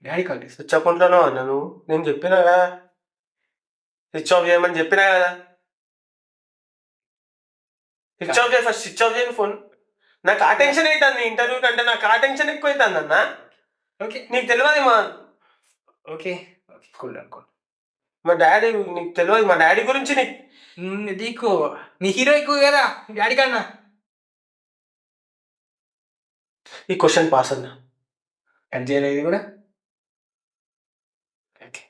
Speaker 1: డాడీ కాల్ చేస్తా.
Speaker 2: స్విచ్ ఆఫ్ ఉంటానో అన్న నువ్వు? నేను చెప్పినా కదా స్విచ్ ఆఫ్ చేయమని చెప్పినా కదా. స్విచ్ ఆఫ్ చేయ, ఫస్ట్ స్విచ్ ఆఫ్ చేయని ఫోన్. నాకు ఆ టెన్షన్ అవుతుంది ఇంటర్వ్యూ కంటే, నాకు ఆ టెన్షన్ ఎక్కువ అవుతుంది అన్న.
Speaker 1: ఓకే
Speaker 2: నీకు తెలియదు
Speaker 1: ఓకే కూల్ అనుకో.
Speaker 2: మా డాడీ, నీకు తెలియదు మా డాడీ గురించి.
Speaker 1: నీకు నీ హీరో ఎక్కువ కదా డాడీ కన్నా.
Speaker 2: ఈ క్వశ్చన్ పాస్ అన్న.
Speaker 1: కట్ చేయలేదు కూడా. ఓకే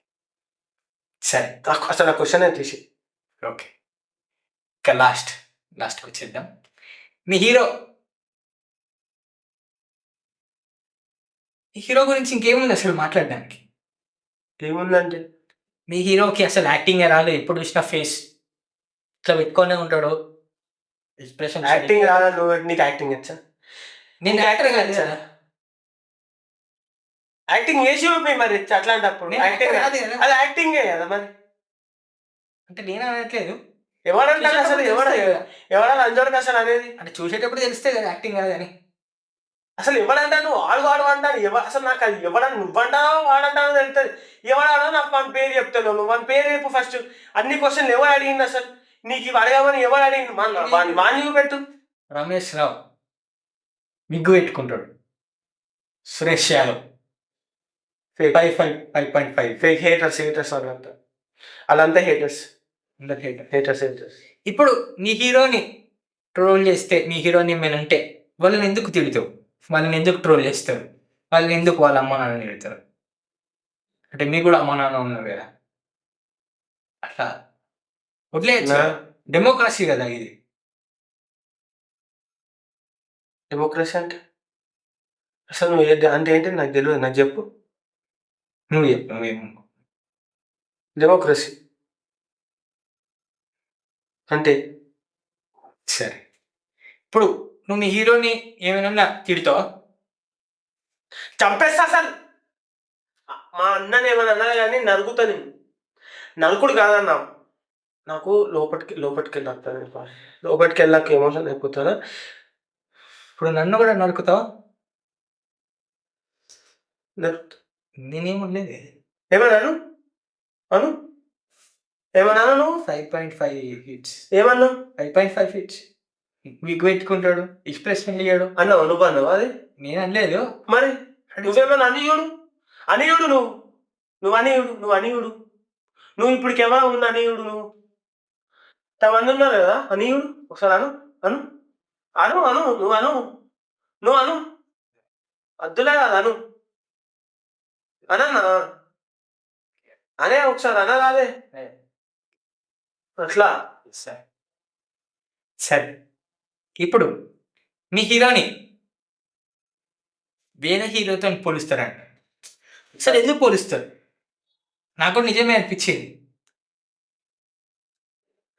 Speaker 1: సరే,
Speaker 2: అసలు ఆ క్వశ్చన్ తీసి.
Speaker 1: ఓకే ఇక లాస్ట్కి వచ్చేద్దాం. మీ హీరో గురించి ఇంకేముంది అసలు మాట్లాడడానికి?
Speaker 2: ఏముందంటే
Speaker 1: మీ హీరోకి అసలు యాక్టింగ్ రాదు, ఎప్పుడు చూసిన ఫేస్ ఇట్లా పెట్టుకొనే ఉంటాడు, ఎక్స్ప్రెషన్.
Speaker 2: యాక్టింగ్ రాదా? నీకు యాక్టింగ్ వచ్చా?
Speaker 1: నేను యాక్టర్ కాదు కదా.
Speaker 2: యాక్టింగ్ చేసి చూపి మరి అట్లాంటప్పుడు. యాక్టింగ్
Speaker 1: కాదు కదా,
Speaker 2: అది యాక్టింగే కదా మరి.
Speaker 1: అంటే నేను అనట్లేదు,
Speaker 2: ఎవడంటాడు అసలు? ఎవడా లంచోడికి అసలు అనేది?
Speaker 1: అంటే చూసేటప్పుడు తెలిస్తే కదా యాక్టింగ్ కాదని.
Speaker 2: అసలు ఎవడంటా? నువ్వు ఆడు అంటాను. అసలు నాకు అది ఎవడని నువ్వంటావో వాడంటానో తెలుస్తుంది. ఎవడానో నాకు మన పేరు చెప్తాను. నువ్వు మన పేరు చెప్పు ఫస్ట్. అన్ని క్వశ్చన్లు ఎవరు అడిగింది అసలు? నీకు ఇవి అడగమని ఎవరు అడిగింది? వాణి చూపెట్టు.
Speaker 1: రమేష్ రావు విగ్గు పెట్టుకుంటాడు. సురేష్ యాదవ్ 5.5
Speaker 2: ఫేక్ హేటర్స్ వాళ్ళంతా. వాళ్ళంతా హేటర్స్.
Speaker 1: ఇప్పుడు నీ హీరోని ట్రోల్ చేస్తే, మీ హీరోని ఏమైనా వాళ్ళని ఎందుకు తిడుతావు? వాళ్ళని ఎందుకు ట్రోల్ చేస్తారు? వాళ్ళని ఎందుకు వాళ్ళ అమ్మ నాన్న తిడతారు? అంటే మీకు కూడా అమ్మ నాన్న ఉన్నారు కదా, అట్లా వదిలేయచ్చు. డెమోక్రసీ కదా ఇది.
Speaker 2: డెమోక్రసీ అంటే అసలు నువ్వు అంటే ఏంటి నాకు తెలియదు, నాకు చెప్పు.
Speaker 1: నువ్వేమో
Speaker 2: డెమోక్రసీ అంటే.
Speaker 1: సరే, ఇప్పుడు నువ్వు మీ హీరోని ఏమైనా తిడతావా?
Speaker 2: చంపేస్తా అసలు. మా అన్నని ఏమైనా అన్నా కానీ నరుకుతా. నేను నరుకుడు కాదన్నా, నాకు లోపలికి వెళ్ళాక ఎమోషన్ అయిపోతారా.
Speaker 1: ఇప్పుడు నన్ను కూడా నరుకుతావా?
Speaker 2: నరుకుతా.
Speaker 1: నేనేమనలేదు.
Speaker 2: ఏమన్నాను? ఏమన్నాను నువ్వు?
Speaker 1: 5.5 feet.
Speaker 2: ఏమన్నా?
Speaker 1: 5.5 feet విగ్ పెట్టుకుంటాడు, ఎక్స్ప్రెషన్ ఇయ్యాడు
Speaker 2: అన్నావు. నువ్వు అన్నావు అది?
Speaker 1: నేను అనలేదు.
Speaker 2: మరి నువ్వేమన్నా అనియుడు నువ్వు అనియుడు. నువ్వు ఇప్పటికి ఎవరు ఉంది అనియుడు? నువ్వు తమంది ఉన్నారు కదా అనియుడు. ఒకసారి నువ్వు అను. అద్దులే కదా అను. అనన్నా అనే ఒకసారి అనరాదే అట్లా.
Speaker 1: సరే సరే ఇప్పుడు మీ హీరోని వేరే హీరోతో పోలుస్తారంట. సరే ఎందుకు పోలుస్తారు? నాకు కూడా నిజమే అనిపించింది.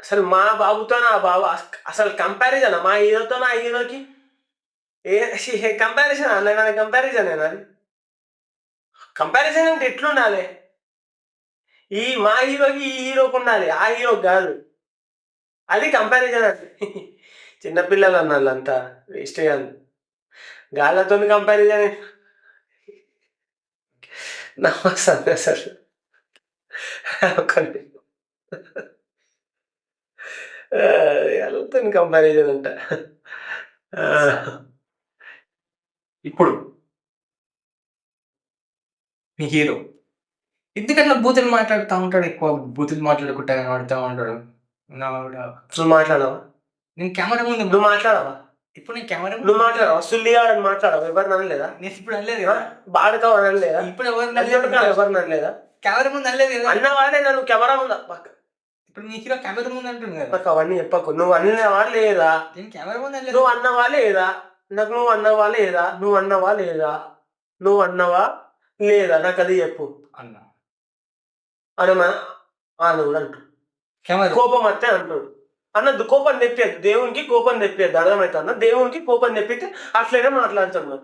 Speaker 2: అసలు మా బాబుతో నా బాబు అసలు కంపారిజన్ మా హీరోతో నా హీరోకి ఏ కంపారిజన్ అన్న కంపారిజన్ అది. కంపారిజన్ అంటే ఎట్లుండాలి? ఈ మా హీరోకి ఈ హీరోకి ఉండాలి, ఆ హీరోకి కాదు. అది కంపారిజన్ అంటే. చిన్నపిల్లలు అన్నారు అంతా వేస్ట్ కాదు. గాళ్ళతో కంపారిజన్ నమ్మస్తుంది అసలు. వాళ్ళతో కంపారిజన్ అంట.
Speaker 1: ఇప్పుడు మీ హీరో ఎందుకట్లా బూతులు మాట్లాడుతూ ఉంటాడు? ఎక్కువ బూతులు మాట్లాడుకుంటా కనబడుతూ ఉంటాడు.
Speaker 2: నువ్వు మాట్లాడవా?
Speaker 1: నేను కెమెరా ముందు
Speaker 2: నువ్వు మాట్లాడవా?
Speaker 1: ఇప్పుడు నేను కెమెరా
Speaker 2: నువ్వు మాట్లాడవా? సుల్లిగాడని మాట్లాడవా? ఎవరిని అనలేదా?
Speaker 1: నేను ఇప్పుడు అనలేదు కదా.
Speaker 2: బాడతావు అనలేదా?
Speaker 1: ఇప్పుడు ఎవరిని
Speaker 2: ఎవరిని అనలేదా?
Speaker 1: కెమెరా ముందు అనలేదు కదా.
Speaker 2: అన్నవాడే నన్ను కెమెరా ముందు
Speaker 1: ఇప్పుడు మీ హీరో కెమెరా ముందు అంటుంది కదా.
Speaker 2: నాకు అవన్నీ చెప్పకు. నువ్వు అన్నవా లేదా?
Speaker 1: నేను కెమెరా ముందు అనలేదు.
Speaker 2: నువ్వు అన్నవా లేదా? నాకు నువ్వు అన్నవా లేదా? నువ్వు అన్నవా లేదా? నువ్వు అన్నవా లేదా? నాకు అది చెప్పు
Speaker 1: అన్న
Speaker 2: అని కూడా అంటాడు.
Speaker 1: కెమెరా
Speaker 2: కోపం వస్తే అంటాడు. అన్నది కోపం తెప్పేది దేవునికి, కోపం తెప్పేది అర్థమవుతుందా? దేవునికి కోపం తెప్పితే అట్లనే మాట్లాడుతున్నాడు.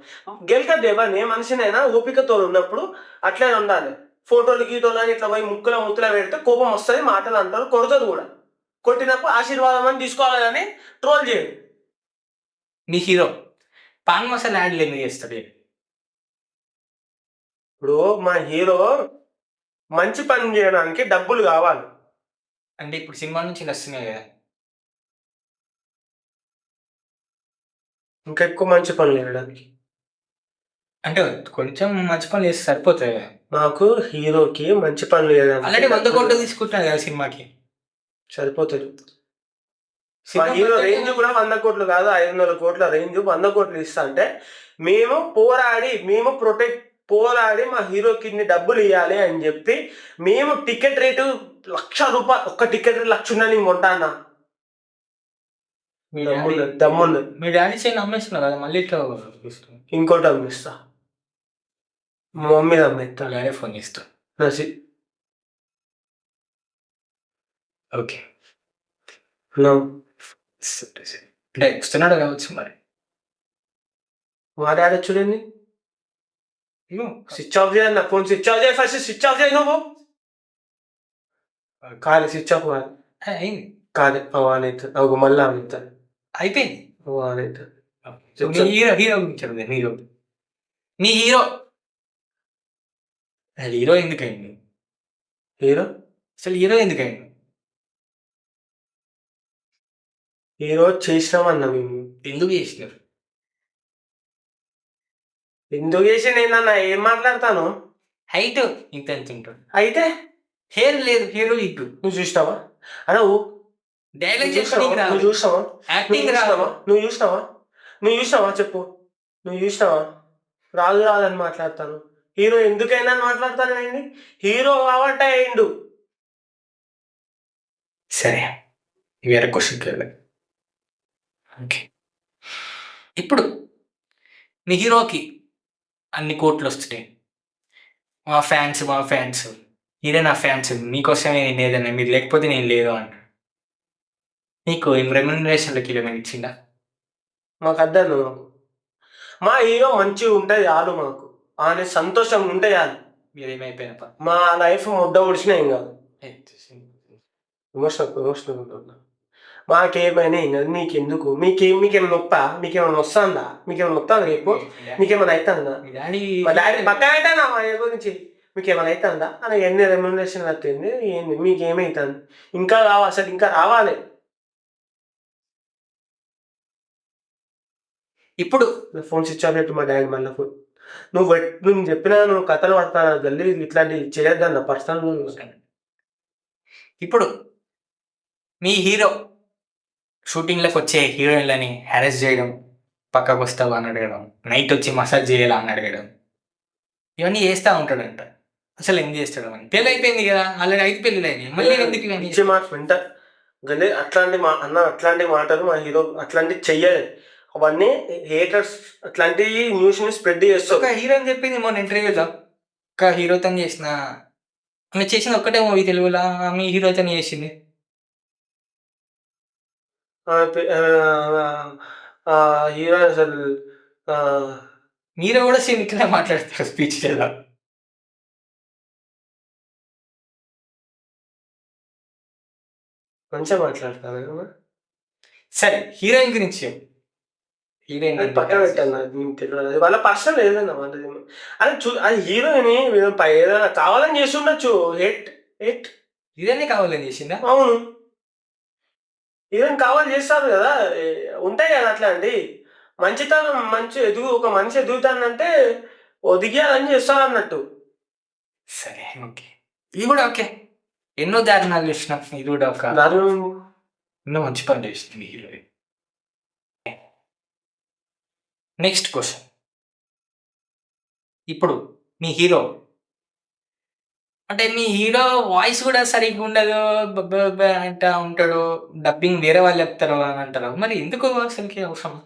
Speaker 2: గెలక దేవాన్ని మనిషినైనా ఓపికతో ఉన్నప్పుడు అట్లనే ఉండాలి. ఫోటోలు గీటోలు అని ఇట్లా పోయి ముక్కుల పెడితే కోపం వస్తుంది, మాటలు అంటారు, కొడుతుంది కూడా. కొట్టినప్పుడు ఆశీర్వాదం అని తీసుకోవాలి కానీ ట్రోల్ చేయడు.
Speaker 1: మీ హీరో పాన్ మసాలా యాడ్లు ఎందుకు చేస్తాడు?
Speaker 2: ఇప్పుడు మా హీరో మంచి పని చేయడానికి డబ్బులు కావాలి.
Speaker 1: అంటే ఇప్పుడు సినిమా నుంచి వస్తున్నాయి కదా,
Speaker 2: ఇంకా ఎక్కువ మంచి పనులు చేయడానికి.
Speaker 1: అంటే కొంచెం మంచి పనులు చేస్తే సరిపోతుంది కదా.
Speaker 2: మాకు హీరోకి మంచి పనులు చేయడానికి
Speaker 1: ఆల్రెడీ 100 కోట్లు తీసుకుంటాను కదా సినిమాకి,
Speaker 2: సరిపోతుంది. మా హీరో రేంజ్ కూడా 100 కోట్లు కాదు, 500 కోట్ల రేంజ్. 100 కోట్లు ఇస్తా అంటే మేము పోరాడి మా హీరోకి ఇన్ని డబ్బులు ఇవ్వాలి అని చెప్పి మేము టికెట్ రేటు ₹1,00,000. ఒక్క టికెట్ రేటు 1,00,000 నేను కొంటానా? దమ్ముంది.
Speaker 1: మీ డాడీ చేయని అమ్మేస్తున్నా కదా, మళ్ళీ ఇట్లా
Speaker 2: ఇంకోటి అమ్మిస్తా. మా మమ్మీ అమ్మేస్తా.
Speaker 1: డాడీ ఫోన్ చేస్తా. ఓకే అంటే వస్తున్నాడు కావచ్చు మరి.
Speaker 2: మా డాడీ చూడండి, స్విచ్ ఆఫ్ చేయాలి. నా ఫోన్ స్విచ్ ఆఫ్ చేయి. ఫస్ట్ స్విచ్ ఆఫ్ చేయి నువ్వు. కాదు స్విచ్ ఆఫ్ కాదు,
Speaker 1: అయింది
Speaker 2: కాదు అవుతుంది. మళ్ళీ అవుతుంది,
Speaker 1: అయిపోయింది.
Speaker 2: అవుతుంది.
Speaker 1: మీ హీరో గురించి మీ హీరో హీరో ఎందుకయింది? అసలు హీరో ఎందుకయింది?
Speaker 2: హీరో చేసినామన్నా మేము.
Speaker 1: ఎందుకు చేసినారు?
Speaker 2: ఎందుకు చేసి నేనన్నా ఏం మాట్లాడతాను?
Speaker 1: హైట్ ఇంత ఎంత ఉంటాడు,
Speaker 2: అయితే
Speaker 1: హెయిర్ లేదు, హీరో ఇటు.
Speaker 2: నువ్వు చూసినావా? అలా
Speaker 1: డైలాగ్
Speaker 2: నువ్వు చూసినావా?
Speaker 1: యాక్టింగ్
Speaker 2: నువ్వు చూసినావా? చెప్పు. నువ్వు చూసినావా? రాదని మాట్లాడతాను. హీరో ఎందుకైనా మాట్లాడతాను అండి. హీరో కాబట్టి అయిండు.
Speaker 1: సరే వేరే క్వశ్చన్కి వెళ్ళాలి. ఓకే, ఇప్పుడు మీ హీరోకి అన్ని కోట్లు వస్తున్నాయి. మా ఫ్యాన్స్ మీరే నా ఫ్యాన్స్, మీకోసమే నేను ఏదన్నా, మీరు లేకపోతే నేను లేదు అంట. నీకు ఏం రెమ్యునరేషన్లకి ఏమైనా ఇచ్చిందా?
Speaker 2: మాకు అర్థం. మా హీరో మంచిగా ఉంటే చాలు, మాకు ఆయన సంతోషంగా ఉంటే చాలు.
Speaker 1: మీరేమైపోయినా
Speaker 2: మా లైఫ్ ముద్ద ఉడిచినా ఏం కాదు. ఎమోషనల్ ఉంటున్నా. మాకేమైనా ఏం కాదు. మీకెందుకు? మీకేమైనా నొప్పా? మీకేమైనా వస్తుందా? రేపు మీకేమైనా అవుతుందా? మా డాడీ పక్కన అవుతానా మా గురించి? మీకేమైనా అవుతుందా అని ఎన్ని రెమ్యునరేషన్ వస్తుంది? ఏంది మీకేమవుతుంది? ఇంకా కావాలి, అసలు ఇంకా రావాలి.
Speaker 1: ఇప్పుడు
Speaker 2: ఫోన్ స్విచ్ ఆఫ్ పెట్టు. మా డాడీ మళ్ళీ ఫోన్ నువ్వు చెప్పినా నువ్వు కథలు పడతాను జల్లి ఇట్లాంటివి చేయొద్దన్న పర్సనల్.
Speaker 1: ఇప్పుడు మీ హీరో షూటింగ్లకు వచ్చే హీరోయిన్లని హ్యారెస్ చేయడం, పక్కకు వస్తావా అని అడగడం, నైట్ వచ్చి మసాజ్ చేయాలా అని అడగడం, ఇవన్నీ చేస్తూ ఉంటాడంట. అసలు ఏం చేస్తాడు అని. పెళ్ళి అయిపోయింది కదా, ఆల్రెడీ 5 పెళ్ళిళ్ళు అయినాయి, మళ్ళీ ఎందుకు ఇవన్నీ?
Speaker 2: ఇచ్చే మాట వెంట గలే అట్లాంటి అన్న అట్లాంటి మాటలు మా హీరో అట్లాంటివి చెయ్యాలి. అవన్నీ హేటర్స్ అట్లాంటి న్యూస్ ని స్ప్రెడ్ చేస్తారు.
Speaker 1: ఒక హీరో అని చెప్పింది మొన్న ఇంటర్వ్యూలో, ఒక హీరోతో చేసిన, ఆమె చేసిన ఒక్కటే మూవీ తెలుగులో, ఆమె హీరోతో చేసింది.
Speaker 2: హీరో అసలు
Speaker 1: మీరు కూడా సేమ్ ఇట్లా మాట్లాడతారు స్పీచ్ లేదా?
Speaker 2: మంచిగా మాట్లాడతాను.
Speaker 1: సరే హీరోయిన్ గురించి చెప్పు. హీరోయిన్
Speaker 2: అది పక్కన పెట్టాను, నాకు తెలియదు వాళ్ళ పర్సనల్ ఏదైనా అది. అది హీరోయిన్ ఏదైనా కావాలని చేసి ఉండొచ్చు. హేట్
Speaker 1: హీరోయిన్ కావాలని చేసిందా?
Speaker 2: అవును, హీరోయిన్ కావాలి చేస్తారు కదా, ఉంటాయి కదా అట్లాంటి మంచితనం. ఒక మనిషి ఎదుగుతానంటే ఒదిగాలని చేస్తారు అన్నట్టు.
Speaker 1: సరే ఓకే, ఇది కూడా ఓకే. ఎన్నో దారుణాలు చూసినాం, ఇది కూడా ఒక ఎన్నో మంచి పని చేస్తుంది హీరోయిన్. నెక్స్ట్ క్వశ్చన్, ఇప్పుడు మీ హీరో అంటే మీ హీరో వాయిస్ కూడా సరిగ్గా ఉండదు, అంటా ఉంటాడు, డబ్బింగ్ వేరే వాళ్ళు చెప్తారు అని అంటారు, మరి ఎందుకు అసలుకి అవసరం?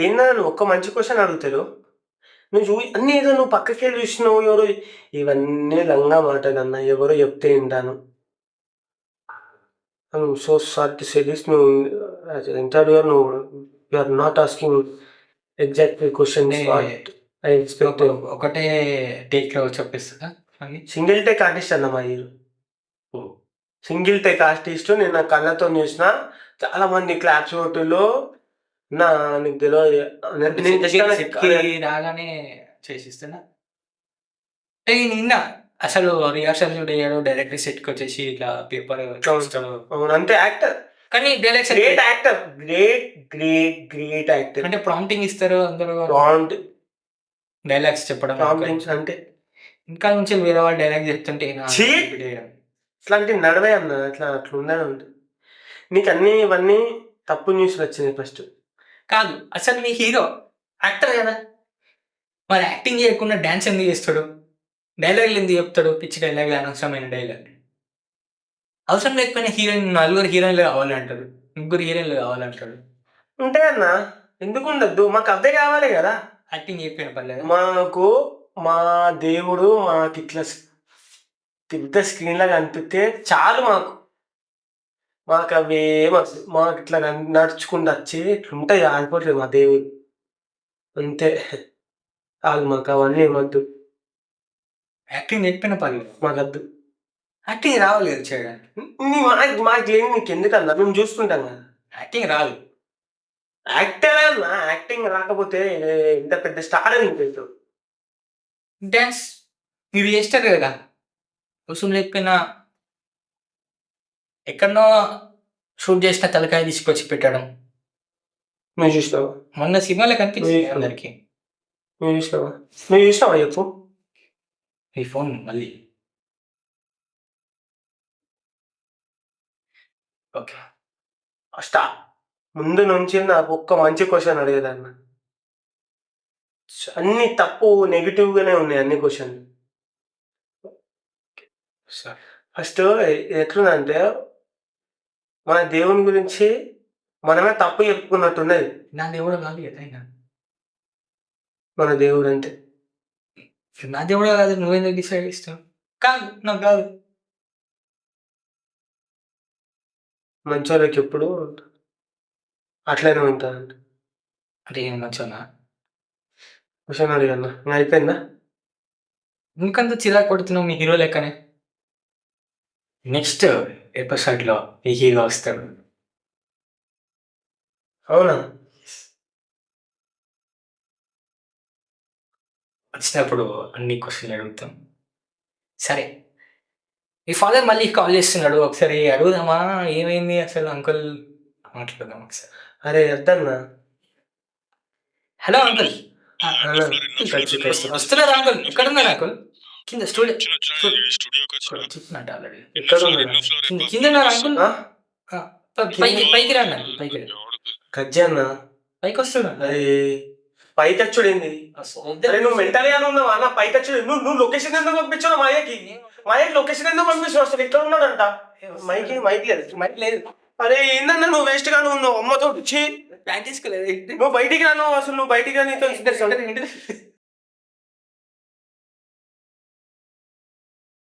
Speaker 2: ఏందా నువ్వు ఒక్క మంచి క్వశ్చన్ అడుగుతారు, నువ్వు అన్నీ ఏదో నువ్వు పక్కకి వెళ్ళి చూసినావు. ఎవరు ఇవన్నీ లంగా మాటలు అన్న, ఎవరో చెప్తే వింటాను. So sorry to say this, నువ్వు ఇంటర్వ్యూ నువ్వు you are not asking exact questions what I expect.
Speaker 1: ఒకటే టేక్ లో చెప్పిస్తుందా?
Speaker 2: సింగిల్ టేక్ ఆర్టిస్ట్ అన్న మా హీరో. సింగిల్ టేక్ ఆర్టిస్ట్ నేను నా కళ్ళతో చూసిన. చాలా మంది క్లాప్స్ హోటల్లో నా నీకు తెలియదు
Speaker 1: రాగానే చేసిస్తున్నా. నిన్న అసలు రిహార్సల్ చేయడు, డైరెక్ట్ సెట్కి వచ్చేసి ఇట్లా పేపర్
Speaker 2: అంతే యాక్టర్.
Speaker 1: కానీ
Speaker 2: గ్రేట్ యాక్టర్, గ్రేట్ యాక్టర్.
Speaker 1: అంటే ప్రాంప్టింగ్ ఇస్తారు అందరూ, డైలాగ్స్ చెప్పడం
Speaker 2: అంటే
Speaker 1: ఇంకా నుంచి వేరే వాళ్ళు డైలాగ్ చెప్తుంటే
Speaker 2: ఇట్లాంటి నడవే అన్న, అట్లా ఉండే ఉంటుంది. నీకు అన్ని ఇవన్నీ తప్పు న్యూస్లు వచ్చినాయి. ఫస్ట్
Speaker 1: కాదు, అసలు మీ హీరో యాక్టర్ కదా, మరి యాక్టింగ్ చేయకుండా డాన్స్ ఎందుకు చేస్తాడు, డైలాగులు ఎందుకు చెప్తాడు, పిచ్చి డైలాగ్, అనవసరమైన డైలాగ్. అవసరం లేకపోయినా హీరోయిన్ 4 హీరోయిన్లు కావాలంటాడు, 3 హీరోయిన్లు కావాలంటాడు.
Speaker 2: ఉంటే అన్న ఎందుకు ఉండద్దు, మాకు అదే కావాలి కదా.
Speaker 1: యాక్టింగ్ చెప్పిన పర్లేదు,
Speaker 2: మాకు మా దేవుడు మాకు ఇట్లా పెద్ద స్క్రీన్ లాగా అనిపిస్తే చాలు. మాకు అవే మాకు ఇట్లా నడుచుకుంటూ వచ్చి ఇట్లుంటాయి ఆడిపోతుంది మా దేవుడు, అంతే. చాలు, మాకు అవన్నీ ఏమద్దు.
Speaker 1: యాక్టింగ్ చెప్పిన పర్లేదు,
Speaker 2: మాకు వద్దు.
Speaker 1: యాక్టింగ్ రావాలి కదా చేయడానికి.
Speaker 2: మాకు ఏమి నీకు ఎందుకన్నా, మేము చూసుకుంటాం కదా.
Speaker 1: యాక్టింగ్ రాదు,
Speaker 2: యాక్టర్ అన్నా, యాక్టింగ్ రాకపోతే ఇంత పెద్ద స్టార్ అని పెట్టు.
Speaker 1: డ్యాన్స్ మీరు చేస్తారు కదా, అవసరం లేకపోయినా ఎక్కడనో షూట్ చేసిన తలకాయ తీసుకొచ్చి పెట్టడం.
Speaker 2: నువ్వు చూసినావా?
Speaker 1: మొన్న సినిమాలో కనిపించింది అందరికి.
Speaker 2: నువ్వు చూసినావా చెప్పు.
Speaker 1: ఈ ఫోన్ మళ్ళీ ఓకే.
Speaker 2: ముందు నుంచి నాకు ఒక్క మంచి క్వశ్చన్ అడిగేదన్న, అన్ని తప్పు నెగిటివ్ గానే ఉన్నాయి అన్ని క్వశ్చన్. ఫస్ట్ ఎట్లుందంటే మన దేవుని గురించి మనమే తప్పు చెప్పుకున్నట్టున్నది.
Speaker 1: నా దేవుడు కాదు కదా,
Speaker 2: మన దేవుడు అంటే
Speaker 1: నా దేవుడు కాదు, నువ్వెందుకు డిసైడ్ చేస్తావు? కాదు, నాకు కాదు.
Speaker 2: మంచోళ్ళకి ఎప్పుడు అట్లనే ఉంటానంట.
Speaker 1: అంటే ఏం మంచోనా?
Speaker 2: క్వశ్చన్ అడిగన్నా, అయిపోయిందా?
Speaker 1: ఇంకంత చిరాకు కొడుతున్నావు మీ హీరో లెక్కనే. నెక్స్ట్ ఎపిసోడ్లో ఈ హీరో వస్తాడు.
Speaker 2: అవునా?
Speaker 1: వచ్చినప్పుడు అన్ని క్వశ్చన్లు అడుగుతాం. సరే, మీ ఫాదర్ మళ్ళీ కాల్ చేస్తున్నాడు, ఒకసారి అడుగుదామా ఏమైంది అసలు అంకుల్, మాట్లాడదాం ఒకసారి.
Speaker 2: అరే వద్దన్నా.
Speaker 1: Hello uncle. వస్తున్నారా అంకుల్? ఎక్కడ ఉన్నారు అంకుల్? కింద స్టూడియో చెప్పినట్టు ఆల్రెడీ. కింద ఉన్నారు అంకుల్, పైకి రండి అంకుల్, పైకి రండి.
Speaker 2: గజ్జి అన్న
Speaker 1: పైకి వస్తున్నాడు.
Speaker 2: అది పైకచ్చుడింది. అరే నువ్వు మెంటల్ గా ఉన్నావు అన్న. పైకచ్చుడు నువ్వు లొకేషన్ ఎందుకు పంపించావు మాయకి? లొకేషన్ ఎందుకు పంపించావు? అసలు ఇక్కడ ఉన్నాడంట. మైక్ లేదు. అరే ఏందన్నా నువ్వు వేస్ట్ గా ఉన్నావు అమ్మతో. నువ్వు బయటికి రాను, అసలు నువ్వు బయటికి రా, నీతో